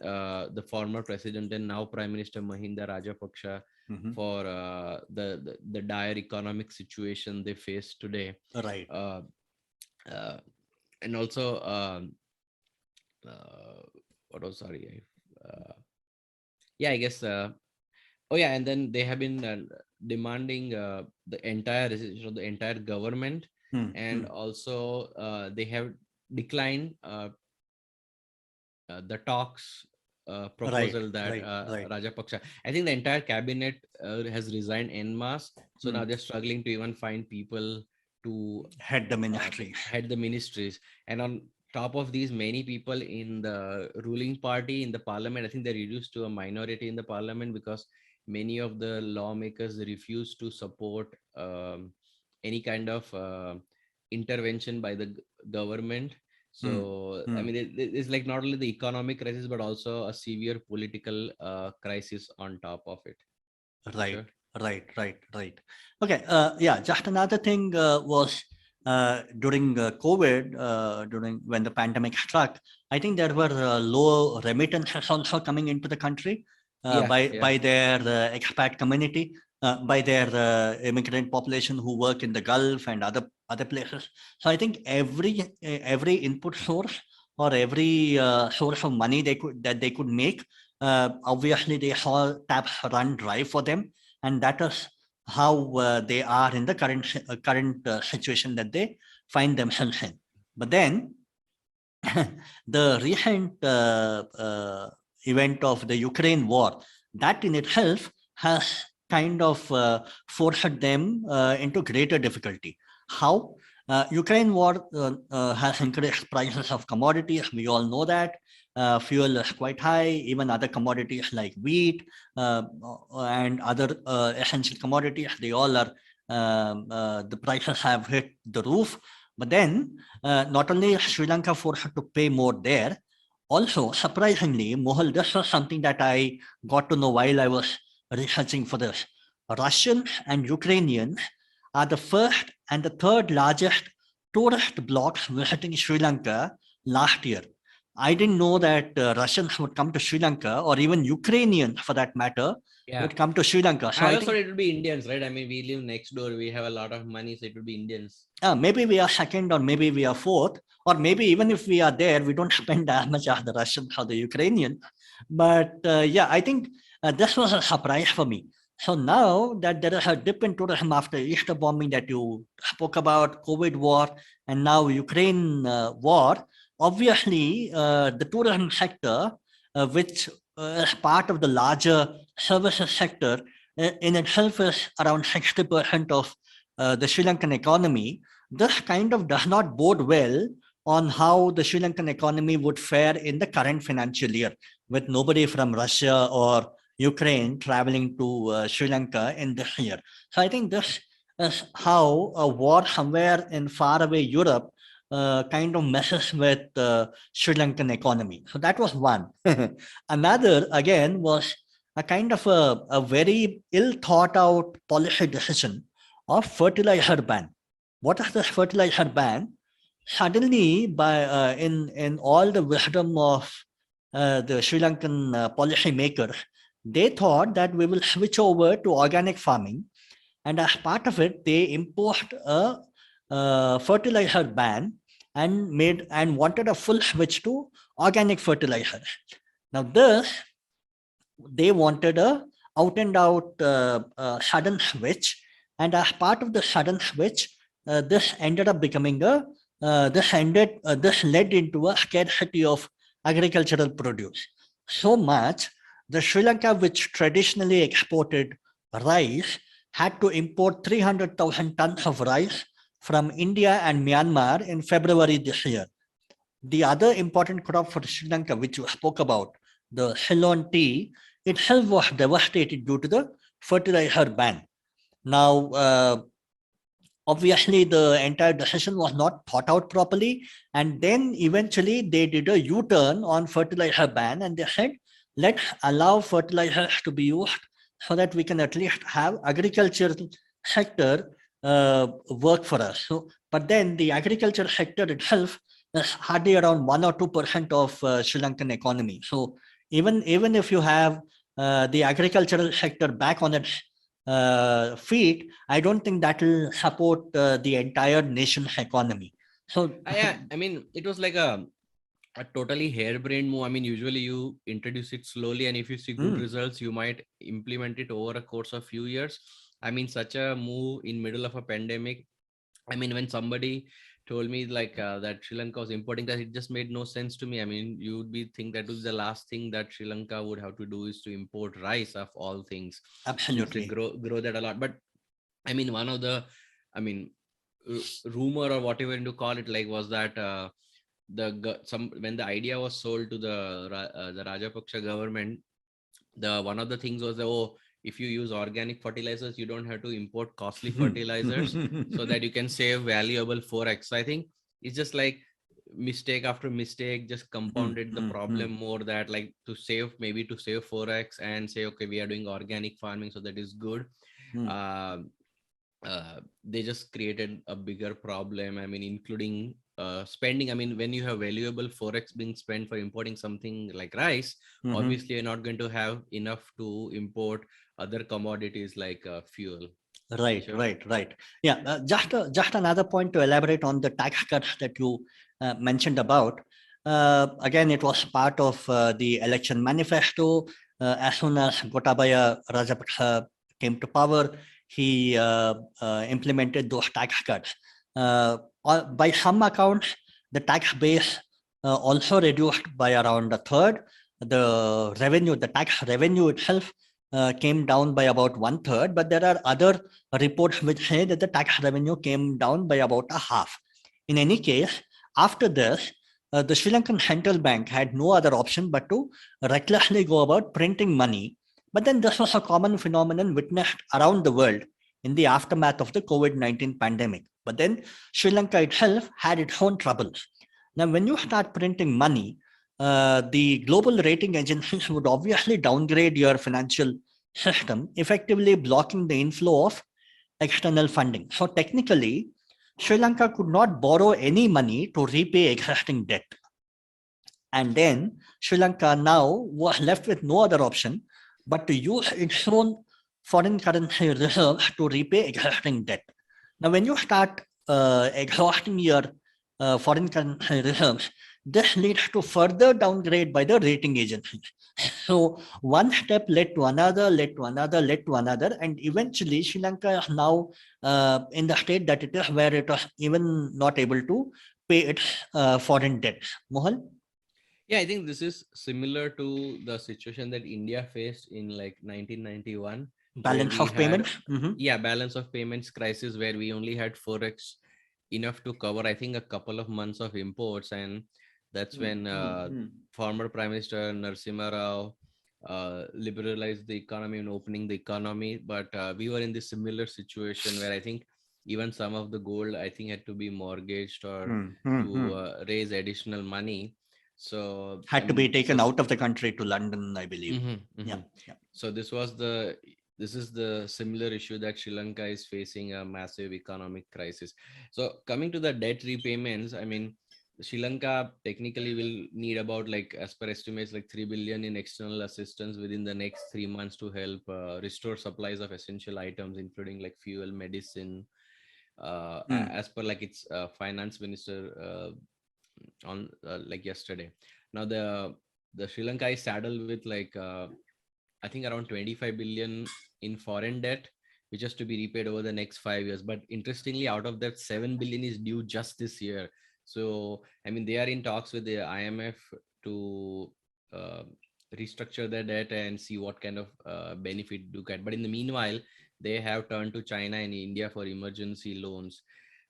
the former president and now Prime Minister Mahinda Rajapaksa mhm. for the dire economic situation they face today. Right. Uh, uh, and also, uh, what was sorry, yeah, I guess. Oh yeah, and then they have been demanding the entire resignation of the entire government, Mm, and mm. also they have declined the talks Right. proposal that Right. Right. Rajapaksa. I think the entire cabinet has resigned en masse. So now Mm. they're struggling to even find people to Head the ministries. head the ministries. And on top of these, many people in the ruling party in the parliament, I think they're reduced to a minority in the parliament because many of the lawmakers refuse to support any kind of intervention by the government. Mm, So, I mm. mean, it's like not only the economic crisis, but also a severe political crisis on top of it. Right, Kishore. right. Okay, yeah, just another thing was during COVID, during when the pandemic struck, I think there were low remittances also coming into the country Yeah, yeah. by their expat community, by their immigrant population who work in the Gulf and other places. So I think every input source or every source of money they could make, obviously they saw taps run dry for them, and that is how they are in the current situation that they find themselves in. But then the recent event of the Ukraine war, that in itself has kind of forced them into greater difficulty. How? Ukraine war has increased prices of commodities. We all know that. Fuel is quite high. Even other commodities like wheat and other essential commodities, they all are, the prices have hit the roof. But then not only Sri Lanka forced to pay more there, also surprisingly, Mohal, this was something that I got to know while I was researching for this. Russians and Ukrainians are the first and the third largest tourist blocs visiting Sri Lanka last year. I didn't know that Russians would come to Sri Lanka, or even Ukrainians for that matter, Yeah. would come to Sri Lanka. So I I always thought think it would be Indians, right? I mean, we live next door, we have a lot of money, so it would be Indians. maybe we are second or maybe we are fourth, or maybe even if we are there, we don't spend as much as the Russians or the Ukrainian. But yeah, I think this was a surprise for me. So now that there is a dip in tourism after Easter bombing that you spoke about, COVID war, and now Ukraine war, obviously the tourism sector, which is part of the larger services sector, in itself is around 60% of the Sri Lankan economy. This kind of does not bode well on how the Sri Lankan economy would fare in the current financial year, with nobody from Russia or Ukraine traveling to Sri Lanka in this year. So I think this is how a war somewhere in faraway Europe kind of messes with the Sri Lankan economy. So that was one. Another, again, was a kind of a very ill thought out policy decision of fertilizer ban. What is this fertilizer ban? Suddenly, by in all the wisdom of the Sri Lankan policy makers, they thought that we will switch over to organic farming, and as part of it, they imposed a fertilizer ban and wanted a full switch to organic fertilizers. Now, this they wanted a out and out sudden switch, and as part of the sudden switch, this ended up becoming a this led into a scarcity of agricultural produce. So much the Sri Lanka, which traditionally exported rice, had to import 300,000 tons of rice from India and Myanmar in February this year. The other important crop for Sri Lanka, which you spoke about, the Ceylon tea, itself was devastated due to the fertilizer ban. Now, obviously, the entire decision was not thought out properly, and then eventually they did a U-turn on fertilizer ban, and they said, let's allow fertilizers to be used so that we can at least have agriculture sector work for us. So, but then the agriculture sector itself is hardly around 1 or 2% of Sri Lankan economy. So even if you have the agricultural sector back on its feet, I don't think that will support the entire nation's economy. So Yeah, I mean, it was like a totally harebrained move. I mean, usually you introduce it slowly, and if you see good mm, results, you might implement it over a course of few years. I mean, such a move in middle of a pandemic. I mean, when somebody told me like that Sri Lanka was importing that, it just made no sense to me. I mean, you would be think that was the last thing that Sri Lanka would have to do is to import rice of all things, since they absolutely. grow that a lot. But I mean, one of the, I mean, rumor or whatever you call it, like was that some when the idea was sold to the Rajapaksa government, the one of the things was that, oh, if you use organic fertilizers, you don't have to import costly fertilizers, so that you can save valuable forex. So I think it's just like mistake after mistake just Hmm, compounded the hmm, hmm, problem more, that like to save, maybe to save forex and say okay, we are doing organic farming, so that is good. hmm. um they just created a bigger problem. I mean, including spending. I mean, when you have valuable forex being spent for importing something like rice, Mhm. obviously you're not going to have enough to import other commodities like fuel. Right, Kishore? right, right. Yeah, just another point to elaborate on the tax cuts that you mentioned about. Again, it was part of the election manifesto. As soon as Gotabaya Rajapaksa came to power, he implemented those tax cuts. By some accounts, the tax base also reduced by around a third. The revenue, the tax revenue itself came down by about one third, but there are other reports which say that the tax revenue came down by about a half. In any case, after this, the Sri Lankan central bank had no other option but to recklessly go about printing money. But then this was a common phenomenon witnessed around the world in the aftermath of the COVID-19 pandemic. But then Sri Lanka itself had its own troubles. Now, when you start printing money, the global rating agencies would obviously downgrade your financial system, effectively blocking the inflow of external funding. So technically, Sri Lanka could not borrow any money to repay existing debt. And then Sri Lanka now was left with no other option but to use its own foreign currency reserves to repay existing debt. Now, when you start exhausting your foreign currency reserves, this leads to further downgrade by the rating agencies. So one step led to another, led to another, led to another, and eventually Sri Lanka is now in the state that it is, where it was even not able to pay its foreign debts. Mohal, Yeah, I think this is similar to the situation that India faced in like 1991, where balance we of had, payments. Mhm. yeah, balance of payments crisis, where we only had forex enough to cover, I think, a couple of months of imports, and that's Mm, when mm, mm. former Prime Minister Narasimha Rao liberalized the economy and opening the economy. But we were in this similar situation where I think even some of the gold, I think, had to be mortgaged or Mm, mm, to mm. raise additional money. So I Had to be mean, taken out of the country to London, I believe. mhm, Yeah, mhm. yeah. So this is the similar issue that Sri Lanka is facing, a massive economic crisis. So coming to the debt repayments, I mean, Sri Lanka technically will need about, like, as per estimates, like 3 billion in external assistance within the next 3 months to help restore supplies of essential items, including like fuel, medicine, Mm, as per like its finance minister on like yesterday. Now the Sri Lanka is saddled with like I think around 25 billion in foreign debt, which has to be repaid over the next 5 years. But interestingly, out of that, 7 billion is due just this year. So I mean, they are in talks with the IMF to uh, restructure their debt and see what kind of benefit do get. But in the meanwhile, they have turned to China and India for emergency loans.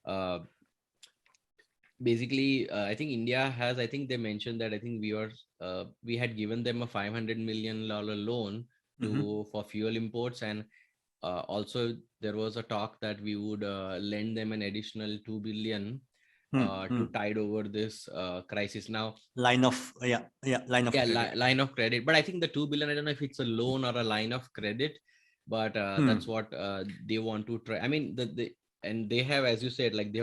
Uh, Basically, I think India has, I think they mentioned that I think we had given them a $500 million loan mhm, to for fuel imports, and also there was a talk that we would lend them an additional 2 billion mm, to mm. tide over this crisis. Now, Line of, yeah, yeah, line of yeah, credit. line of credit, but I think the 2 billion, I don't know if it's a loan or a line of credit, but that's Mm, what they want to try. I mean, and they have, as you said, like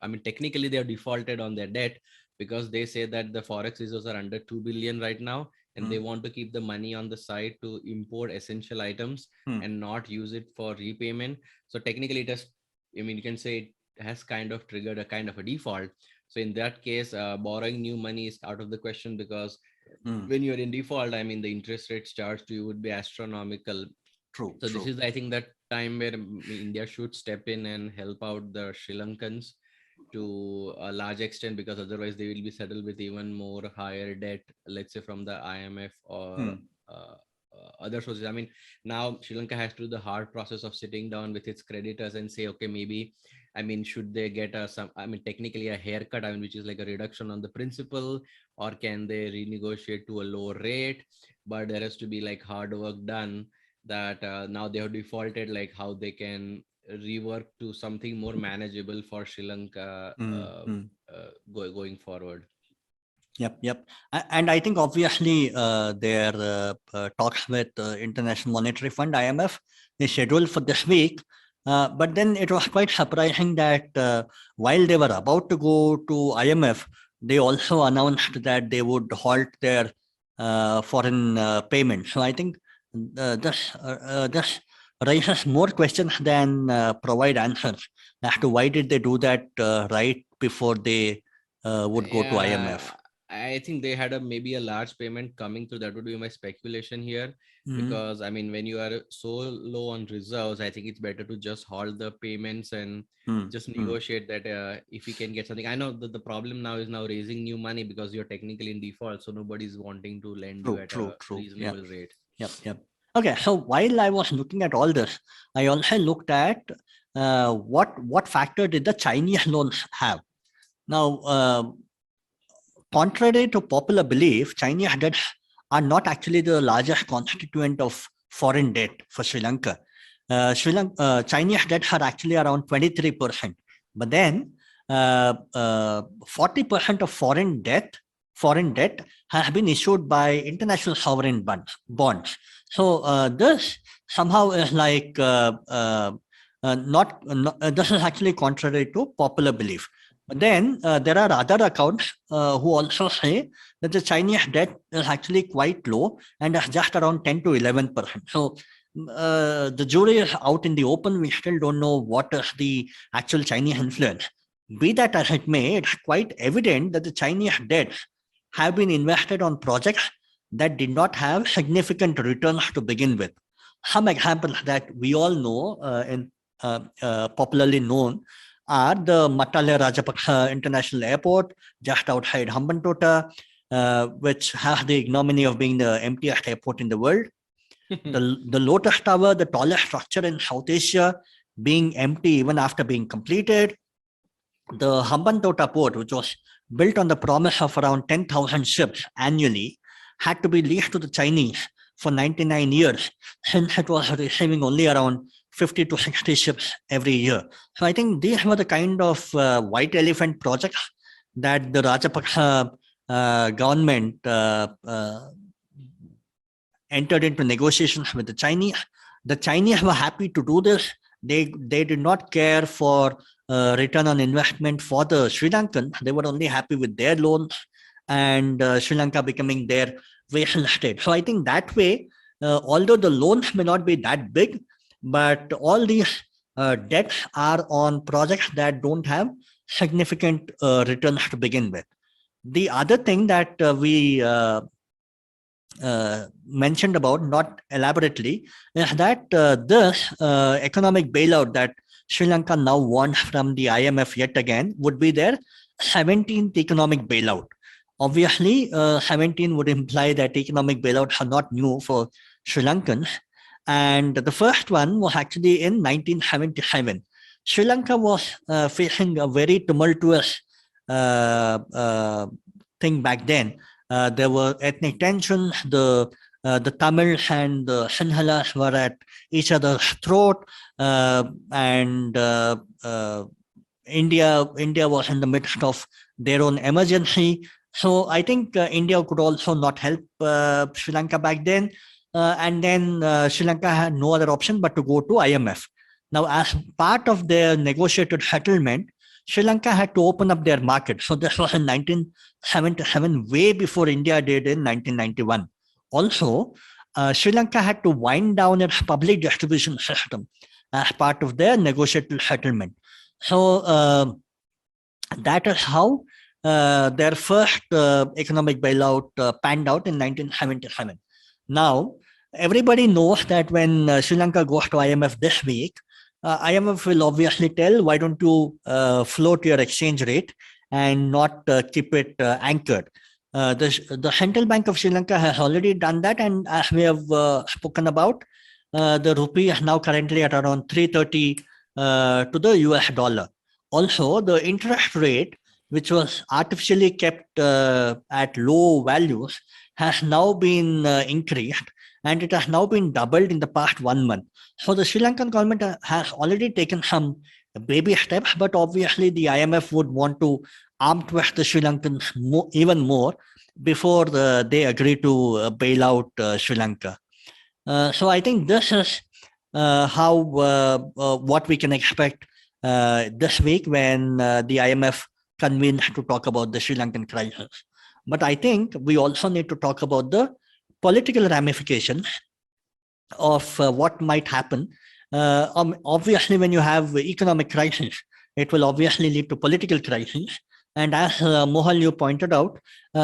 I mean, technically they have defaulted on their debt, because they say that the forex reserves are under 2 billion right now, and they mm, want to keep the money on the side to import essential items mm, and not use it for repayment. So technically it has, I mean, you can say it has kind of triggered a kind of a default. So in that case, borrowing new money is out of the question, because mm. when you're in default, I mean, the interest rates charged to you would be astronomical. True, So this true. is, I think, that time where India should step in and help out the Sri Lankans to a large extent, because otherwise they will be settled with even more higher debt, let's say from the IMF or Mm, uh, other sources. I mean, now Sri Lanka has to do the hard process of sitting down with its creditors and say, okay, maybe, I mean, should they get I mean, technically a haircut, I mean, which is like a reduction on the principal, or can they renegotiate to a lower rate? But there has to be like hard work done, that now they have defaulted, like how they can rework to something more manageable for Sri Lanka mm, mm. going forward. Yep. And I think obviously their talks with International Monetary Fund (IMF) is scheduled for this week. But then it was quite surprising that while they were about to go to IMF, they also announced that they would halt their foreign payments. So I think this raises more questions than provide answers as to why did they do that right before they would go to IMF. I think they had maybe a large payment coming through. That would be my speculation here. Mhm. Because I mean, when you are so low on reserves, I think it's better to just halt the payments and just negotiate that if we can get something. I know that the problem now is now raising new money because you're technically in default, so nobody's wanting to lend you at a True. reasonable rate. Yep. Okay, so while I was looking at all this, I also looked at what factor did the Chinese loans have. Now, contrary to popular belief, Chinese debts are not actually the largest constituent of foreign debt for Sri Lanka. Chinese debts are actually around 23%. But then 40% of foreign debt has been issued by international sovereign bonds. So this somehow is like this is actually contrary to popular belief. But then there are other accounts who also say that the Chinese debt is actually quite low and is just around 10 to 11%. So the jury is out in the open. We still don't know what is the actual Chinese influence. Be that as it may, it's quite evident that the Chinese debts have been invested on projects that did not have significant returns to begin with. Some examples that we all know and popularly known are the Gotabaya Rajapaksa International Airport just outside Hambantota, which has the ignominy of being the emptiest airport in the world. The Lotus Tower, the tallest structure in South Asia, being empty even after being completed. The Hambantota port, which was built on the promise of around 10,000 ships annually, had to be leased to the Chinese for 99 years, since it was receiving only around 50 to 60 ships every year. So I think these were the kind of white elephant projects that the Rajapaksa government entered into negotiations with the Chinese. The Chinese were happy to do this. They did not care for return on investment for the Sri Lankans. They were only happy with their loans and Sri Lanka becoming their vassal state. So I think that way, although the loans may not be that big, but all these debts are on projects that don't have significant returns to begin with. The other thing that we mentioned about, not elaborately, is that this economic bailout that Sri Lanka now wants from the IMF yet again would be their 17th economic bailout. Obviously, 17 would imply that economic bailouts are not new for Sri Lankans. And the first one was actually in 1977. Sri Lanka was facing a very tumultuous thing back then. There were ethnic tensions. The Tamils and the Sinhalas were at each other's throat, and India was in the midst of their own emergency. So I think India could also not help Sri Lanka back then. And then Sri Lanka had no other option but to go to IMF. Now, as part of their negotiated settlement, Sri Lanka had to open up their market. So this was in 1977, way before India did in 1991. Also, Sri Lanka had to wind down its public distribution system as part of their negotiated settlement. So that is how their first economic bailout panned out in 1977. Now, everybody knows that when Sri Lanka goes to IMF this week, IMF will obviously tell, why don't you float your exchange rate and not keep it anchored. The Central Bank of Sri Lanka has already done that, and as we have spoken about, the rupee is now currently at around 330 to the US dollar. Also, the interest rate, which was artificially kept at low values, has now been increased, and it has now been doubled in the past 1 month. So the Sri Lankan government has already taken some baby steps, but obviously the IMF would want to arm twist the Sri Lankans even more before they agree to bail out Sri Lanka. So I think this is how what we can expect this week when the IMF convenes to talk about the Sri Lankan crisis. But I think we also need to talk about the political ramifications of what might happen. Obviously, when you have economic crisis, it will obviously lead to political crisis. And as Mohal, you pointed out,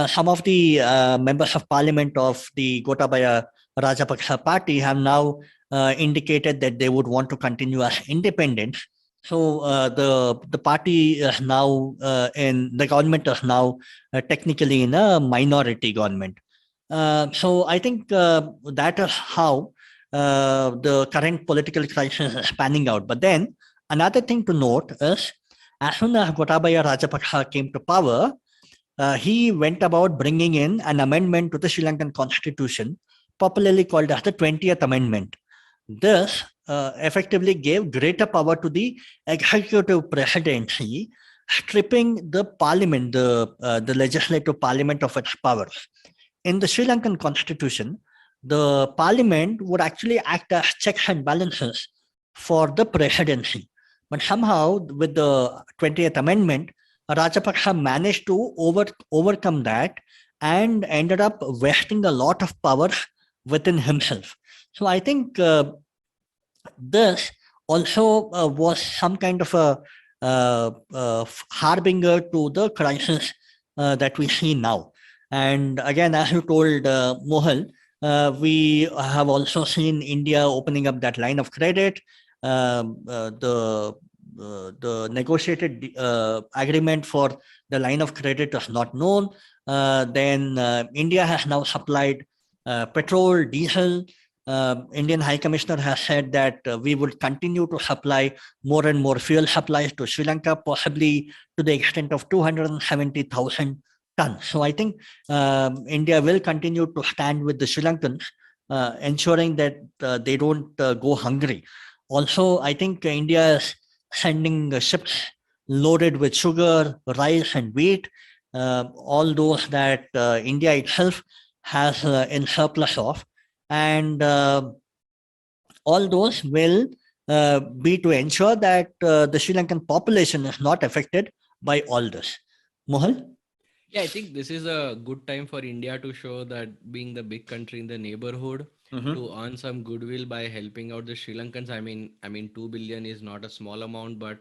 some of the members of parliament of the Gotabaya Rajapaksa party have now indicated that they would want to continue as independents. So the party is now in the government is now technically in a minority government. So I think that is how the current political crisis is panning out. But then another thing to note is as soon as Gotabaya Rajapaksa came to power, he went about bringing in an amendment to the Sri Lankan constitution, popularly called as the 20th Amendment. This effectively gave greater power to the executive presidency, stripping the parliament, the legislative parliament of its powers. In the Sri Lankan constitution, the parliament would actually act as checks and balances for the presidency. But somehow, with the 20th Amendment, Rajapaksa managed to overcome that and ended up vesting a lot of powers within himself. So I think this also was some kind of a harbinger to the crisis that we see now. And again, as you told Mohal, we have also seen India opening up that line of credit. The negotiated agreement for the line of credit is not known. Then India has now supplied petrol, diesel. Indian High Commissioner has said that we will continue to supply more and more fuel supplies to Sri Lanka, possibly to the extent of 270,000 tons. So I think India will continue to stand with the Sri Lankans, ensuring that they don't go hungry. Also, I think India is sending ships loaded with sugar, rice, and wheat, all those that India itself has in surplus of. And all those will be to ensure that the Sri Lankan population is not affected by all this. Mohal? Yeah, I think this is a good time for India to show that being the big country in the neighborhood Mm-hmm. to earn some goodwill by helping out the Sri Lankans. I mean, 2 billion is not a small amount, but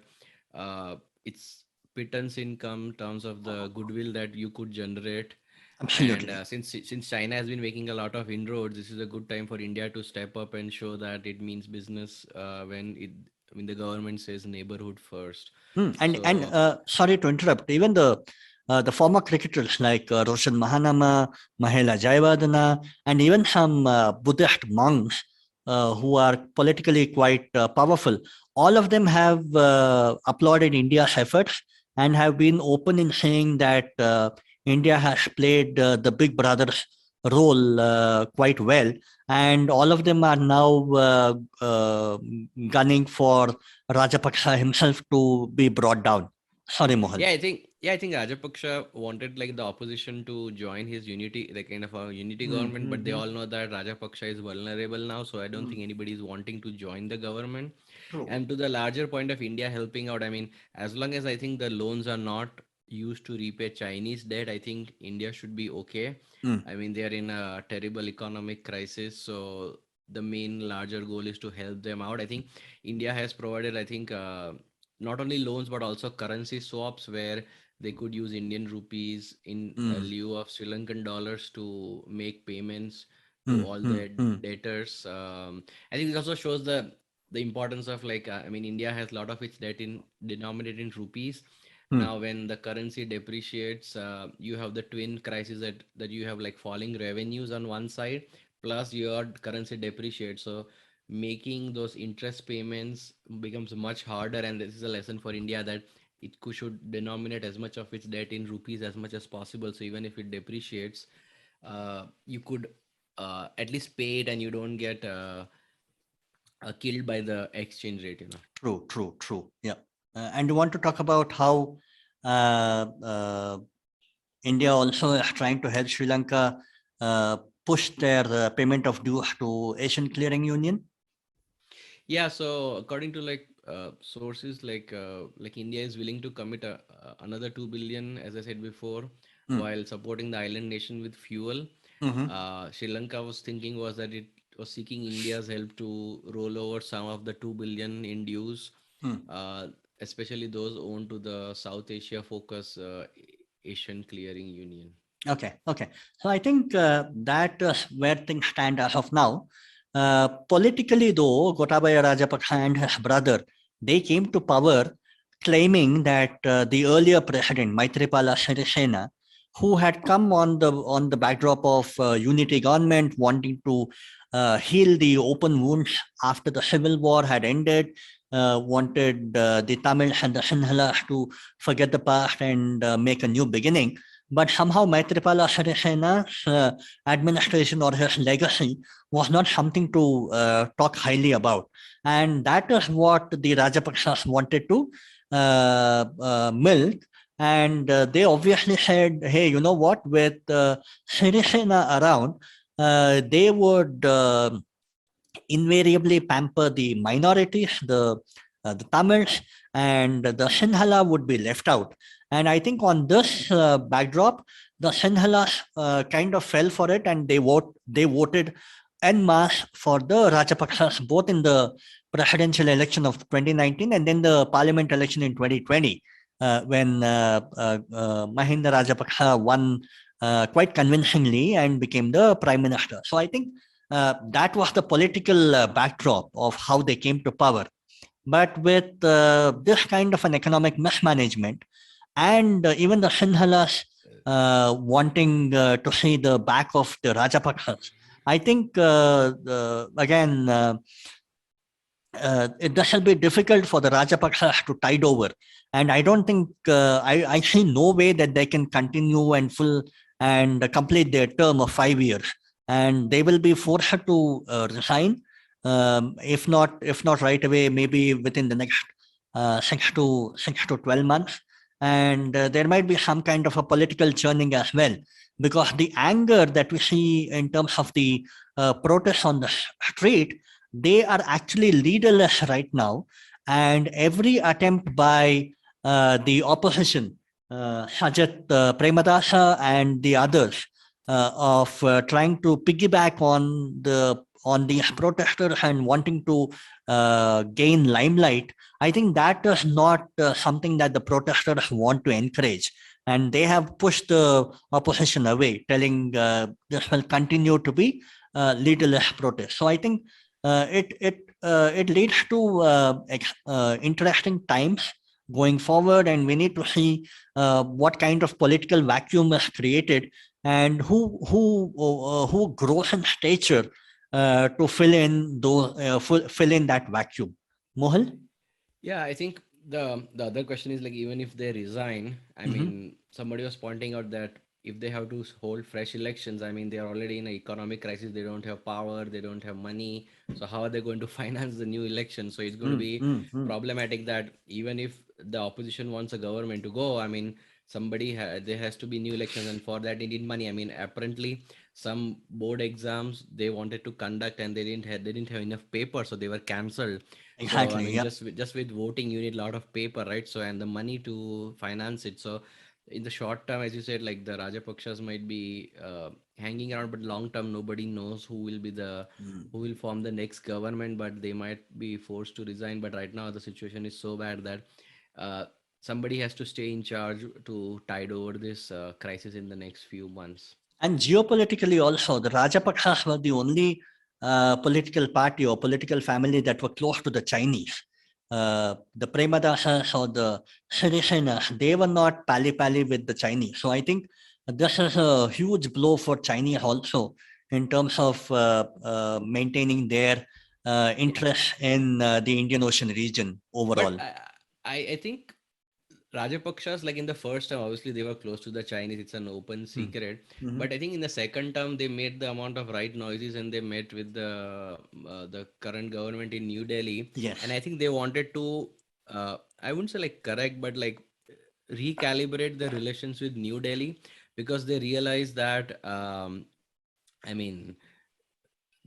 it's pittance income terms of the goodwill that you could generate. And Absolutely. since China has been making a lot of inroads, this is a good time for India to step up and show that it means business when the government says neighborhood first. And So sorry to interrupt. Even the former cricketers like Roshan Mahanama, Mahela Jayawardena, and even some Buddhist monks who are politically quite powerful, all of them have applauded India's efforts and have been open in saying that India has played the big brother's role quite well, and all of them are now gunning for Rajapaksa himself to be brought down. Sorry, Mohal. Yeah, I think Rajapaksa wanted like the opposition to join his unity, like kind of a unity government, but they Mm-hmm. all know that Rajapaksa is vulnerable now, so I don't Mm. think anybody is wanting to join the government. True. And to the larger point of India helping out, I mean, as long as I think the loans are not used to repay Chinese debt, I think India should be okay. Mm. I mean, they are in a terrible economic crisis, so the main larger goal is to help them out. I think India has provided, I think, not only loans but also currency swaps where they could use Indian rupees in Mm. lieu of Sri Lankan dollars to make payments to Mm. all Mm. their Mm. debtors. I think it also shows the importance of like I mean India has a lot of its debt in denominated in rupees. Mm. Now when the currency depreciates, you have the twin crisis that you have like falling revenues on one side plus your currency depreciates. So making those interest payments becomes much harder, and this is a lesson for India that should denominate as much of its debt in rupees as much as possible, so even if it depreciates, you could at least pay it and you don't get killed by the exchange rate. True. True. True. Yeah. And you want to talk about how uh, uh, India also is trying to help Sri Lanka push their payment of dues to Asian Clearing Union. Yeah, so according to sources, like India is willing to commit another 2 billion, as I said before, Mm. while supporting the island nation with fuel. Mm-hmm. Sri Lanka was thinking was that it was seeking India's help to roll over some of the 2 billion in dues, Mm. uh, especially those owned to the South Asia focus Asian Clearing Union. Okay, okay. So I think that is where things stand as of now. Politically, though, Gotabaya Rajapaksa and his brother, they came to power claiming that the earlier president, Maitripala Sirisena, who had come on the backdrop of unity government, wanting to heal the open wounds after the civil war had ended, wanted the Tamils and the Sinhalas to forget the past and make a new beginning, but somehow Maitripala Sirisena's administration or his legacy was not something to talk highly about. And that is what the Rajapaksas wanted to milk. And they obviously said, hey, you know what, with Sirisena around, they would invariably pamper the minorities, the Tamils, and the Sinhala would be left out. And I think on this backdrop, the Sinhalas kind of fell for it, and they voted en masse for the Rajapaksas, both in the presidential election of 2019 and then the parliament election in 2020, when Mahinda Rajapaksa won quite convincingly and became the prime minister. So I think that was the political backdrop of how they came to power. But with this kind of an economic mismanagement, and even the Sinhalas wanting to see the back of the Rajapaksas, I think again this will be difficult for the Rajapaksas to tide over. And I don't think I see no way that they can continue and full and complete their term of 5 years. And they will be forced to resign, if not right away, maybe within the next 6 to 12 months. And there might be some kind of a political churning as well, because the anger that we see in terms of the protests on the street, they are actually leaderless right now, and every attempt by the opposition, Sajat Premadasa and the others, of trying to piggyback on these protesters and wanting to gain limelight, I think that is not something that the protesters want to encourage. And they have pushed the opposition away, telling this will continue to be leaderless protest. So I think it leads to interesting times going forward, and we need to see what kind of political vacuum is created, and who grows in stature to fill in that vacuum. Mohal. Yeah, I think the other question is like even if they resign, I Mm-hmm. mean somebody was pointing out that if they have to hold fresh elections, I mean they are already in an economic crisis, they don't have power, they don't have money, so how are they going to finance the new election? So it's going to be Mm-hmm. problematic that even if the opposition wants a government to go, I mean there has to be new elections, and for that they need money. I mean apparently some board exams they wanted to conduct and they didn't have enough paper, so they were cancelled. So I Exactly. mean, Yeah. just with voting, you need a lot of paper, right? So and the money to finance it. So in the short term, as you said, like the Rajapakshas might be hanging around, but long term, nobody knows Mm. who will form the next government. But they might be forced to resign. But right now, the situation is so bad that uh, somebody has to stay in charge to tide over this crisis in the next few months. And geopolitically also, the Rajapaksas were the only political party or political family that were close to the Chinese. The Premadasas or the Sirisenas, they were not pally-pally with the Chinese. So I think this is a huge blow for Chinese also in terms of maintaining their interest in the Indian Ocean region But overall. I think Rajapakshas, like in the first term, obviously they were close to the Chinese. It's an open Mm. secret. Mhm. But I think in the second term, they made the amount of right noises and they met with the current government in New Delhi. And Yes. I think they wanted to, I wouldn't say like correct, but like recalibrate the relations with New Delhi, because they realize that I mean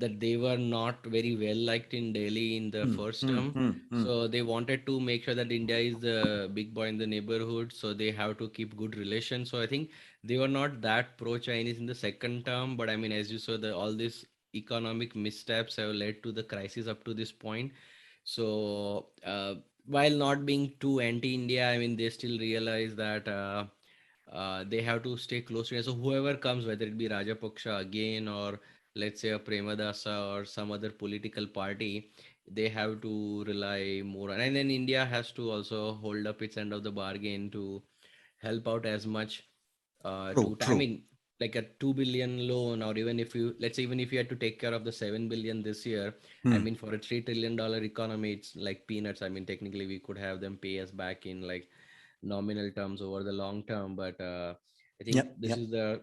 that they were not very well liked in Delhi in the Hmm, first hmm, term. hmm, hmm. So they wanted to make sure that India is the big boy in the neighborhood. So they have to keep good relations. So I think they were not that pro-Chinese in the second term. But I mean, as you saw, all these economic missteps have led to the crisis up to this point. So while not being too anti-India, I mean, they still realize that. They have to stay close to it. So whoever comes, whether it be Rajapaksa again or let's say a Premadasa or some other political party, they have to rely more on. And then India has to also hold up its end of the bargain to help out as much True, I true. mean, like a 2 billion loan, or even if you, let's say, even if you had to take care of the 7 billion this year, I Hmm. mean, for a $3 trillion economy, it's like peanuts. I mean, technically, we could have them pay us back in like nominal terms over the long term, but I think Yep, this yep. is the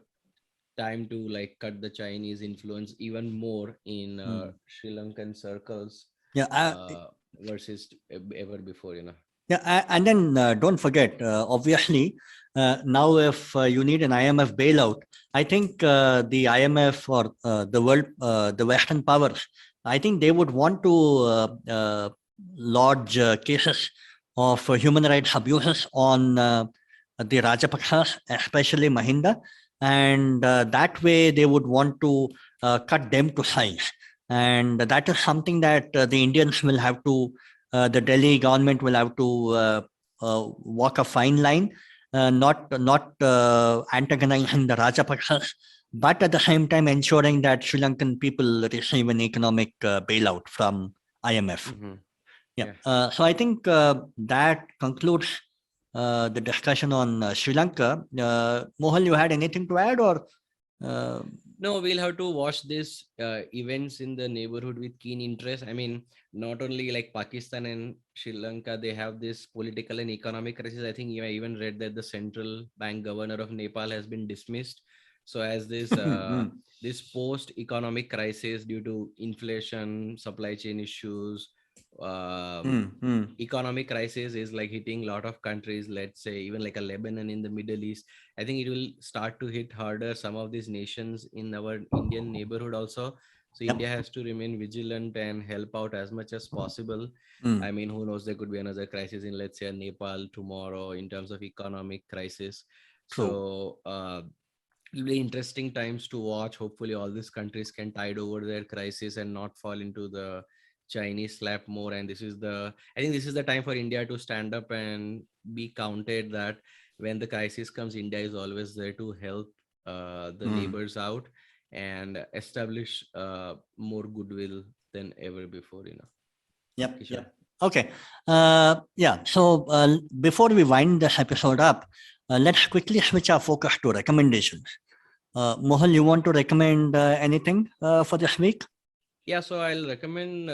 time to like cut the Chinese influence even more in Hmm. Sri Lankan circles Yeah, uh, versus ever before, you know. yeah, and then don't forget, obviously, now if you need an IMF bailout, I think the IMF or the world, the Western powers, I think they would want to lodge cases of human rights abuses on the Rajapaksas, especially Mahinda, and that way they would want to cut them to size. And that is something that the Indians will have to the Delhi government will have to walk a fine line, not antagonizing the Rajapaksas, but at the same time ensuring that Sri Lankan people receive an economic bailout from IMF. Hmm. Yeah. Yeah. So I think that concludes the discussion on Sri Lanka. Mohal, you had anything to add, or uh, No, we'll have to watch these events in the neighborhood with keen interest. I mean, not only like Pakistan and Sri Lanka, they have this political and economic crisis. I think I even read that the central bank governor of Nepal has been dismissed. So as mm, this post economic crisis due to inflation, supply chain issues, um, mm, mm, economic crisis is like hitting a lot of countries, let's say even like a Lebanon in the Middle East. I think it will start to hit harder some of these nations in our Indian neighborhood also. So yep, India has to remain vigilant and help out as much as possible. I mm, mean, who knows, there could be another crisis in, let's say, Nepal tomorrow in terms of economic crisis. true. So it'll be interesting times to watch. Hopefully all these countries can tide over their crisis and not fall into the Chinese slap more. And I think this is the time for India to stand up and be counted, that when the crisis comes, India is always there to help the Mm. neighbors out and establish more goodwill than ever before, you know. Yep, Kishore. yep. Okay. Yeah. So before we wind this episode up, let's quickly switch our focus to recommendations. Mohal, you want to recommend anything for this week? Yeah, so I'll recommend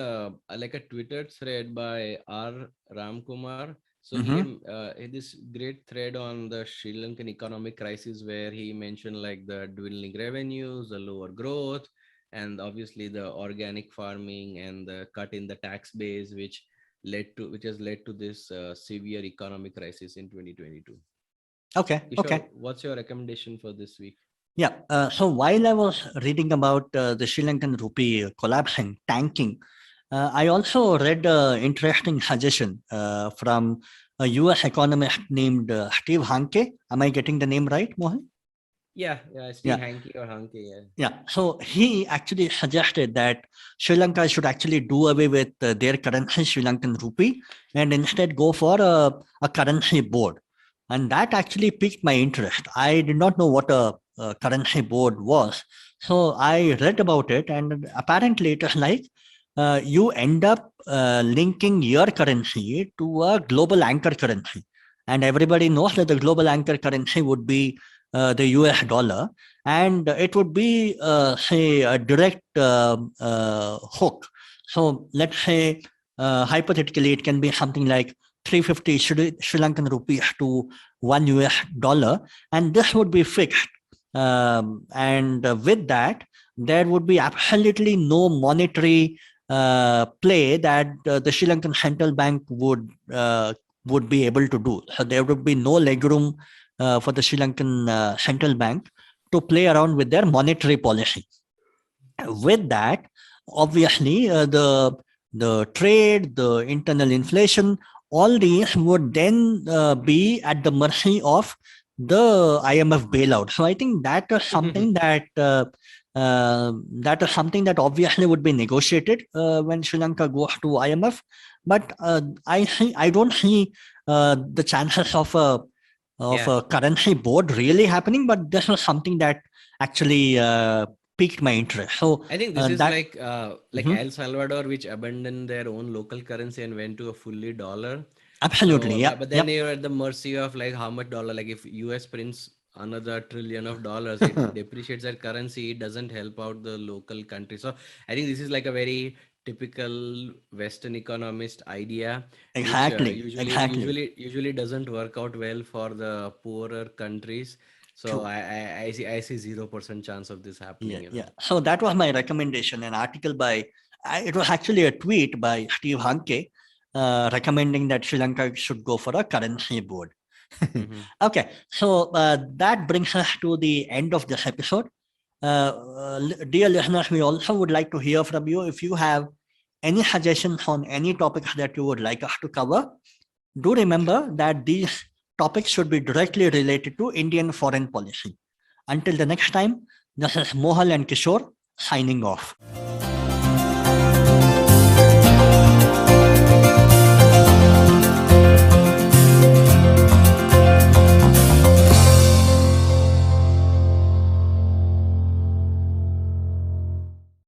like a Twitter thread by R. Ramkumar. So Mm-hmm. had this great thread on the Sri Lankan economic crisis where he mentioned like the dwindling revenues, the lower growth, and obviously the organic farming and the cut in the tax base, which has led to this severe economic crisis in 2022. Okay. Kishore, Okay. what's your recommendation for this week? Yeah. So while I was reading about the Sri Lankan rupee collapsing, tanking, I also read an interesting suggestion from a US economist named Steve Hanke. Am I getting the name right, Mohal? Yeah, Steve Yeah. Hanke or Hanke, yeah. Yeah, so he actually suggested that Sri Lanka should actually do away with their currency, Sri Lankan rupee, and instead go for a currency board. And that actually piqued my interest. I did not know what a currency board was. So I read about it, and apparently it is like you end up linking your currency to a global anchor currency. And everybody knows that the global anchor currency would be the US dollar, and it would be say a direct hook. So let's say hypothetically it can be something like 350 Sri Lankan rupees to $1 and this would be fixed. And with that there would be absolutely no monetary play that the Sri Lankan central bank would would be able to do. So there would be no legroom for the Sri Lankan central bank to play around with their monetary policy. With that, obviously, the trade, the internal inflation, all these would then be at the mercy of the IMF bailout. So I think that is something that obviously would be negotiated when Sri Lanka goes to IMF. But I don't see the chances of Yeah. a currency board really happening. But this was something that actually piqued my interest. So I think this is that like Mhm. El Salvador, which abandoned their own local currency and went to a fully dollar. Absolutely, So, yep, but then yep. you're at the mercy of like how much dollar. Like if US prints another trillion of dollars, it depreciates their currency. It doesn't help out the local country. So I think this is like a very typical Western economist idea, which Exactly, exactly. usually doesn't work out well for the poorer countries. So True. I see 0% chance of this Yeah, happening. yeah. So that was my recommendation. An article by it was actually a tweet by Steve Hanke recommending that Sri Lanka should go for a currency board. Hmm. Okay, so that brings us to the end of this episode. Dear listeners, we also would like to hear from you. If you have any suggestions on any topics that you would like us to cover, do remember that these topics should be directly related to Indian foreign policy. Until the next time, this is Mohal and Kishor signing off.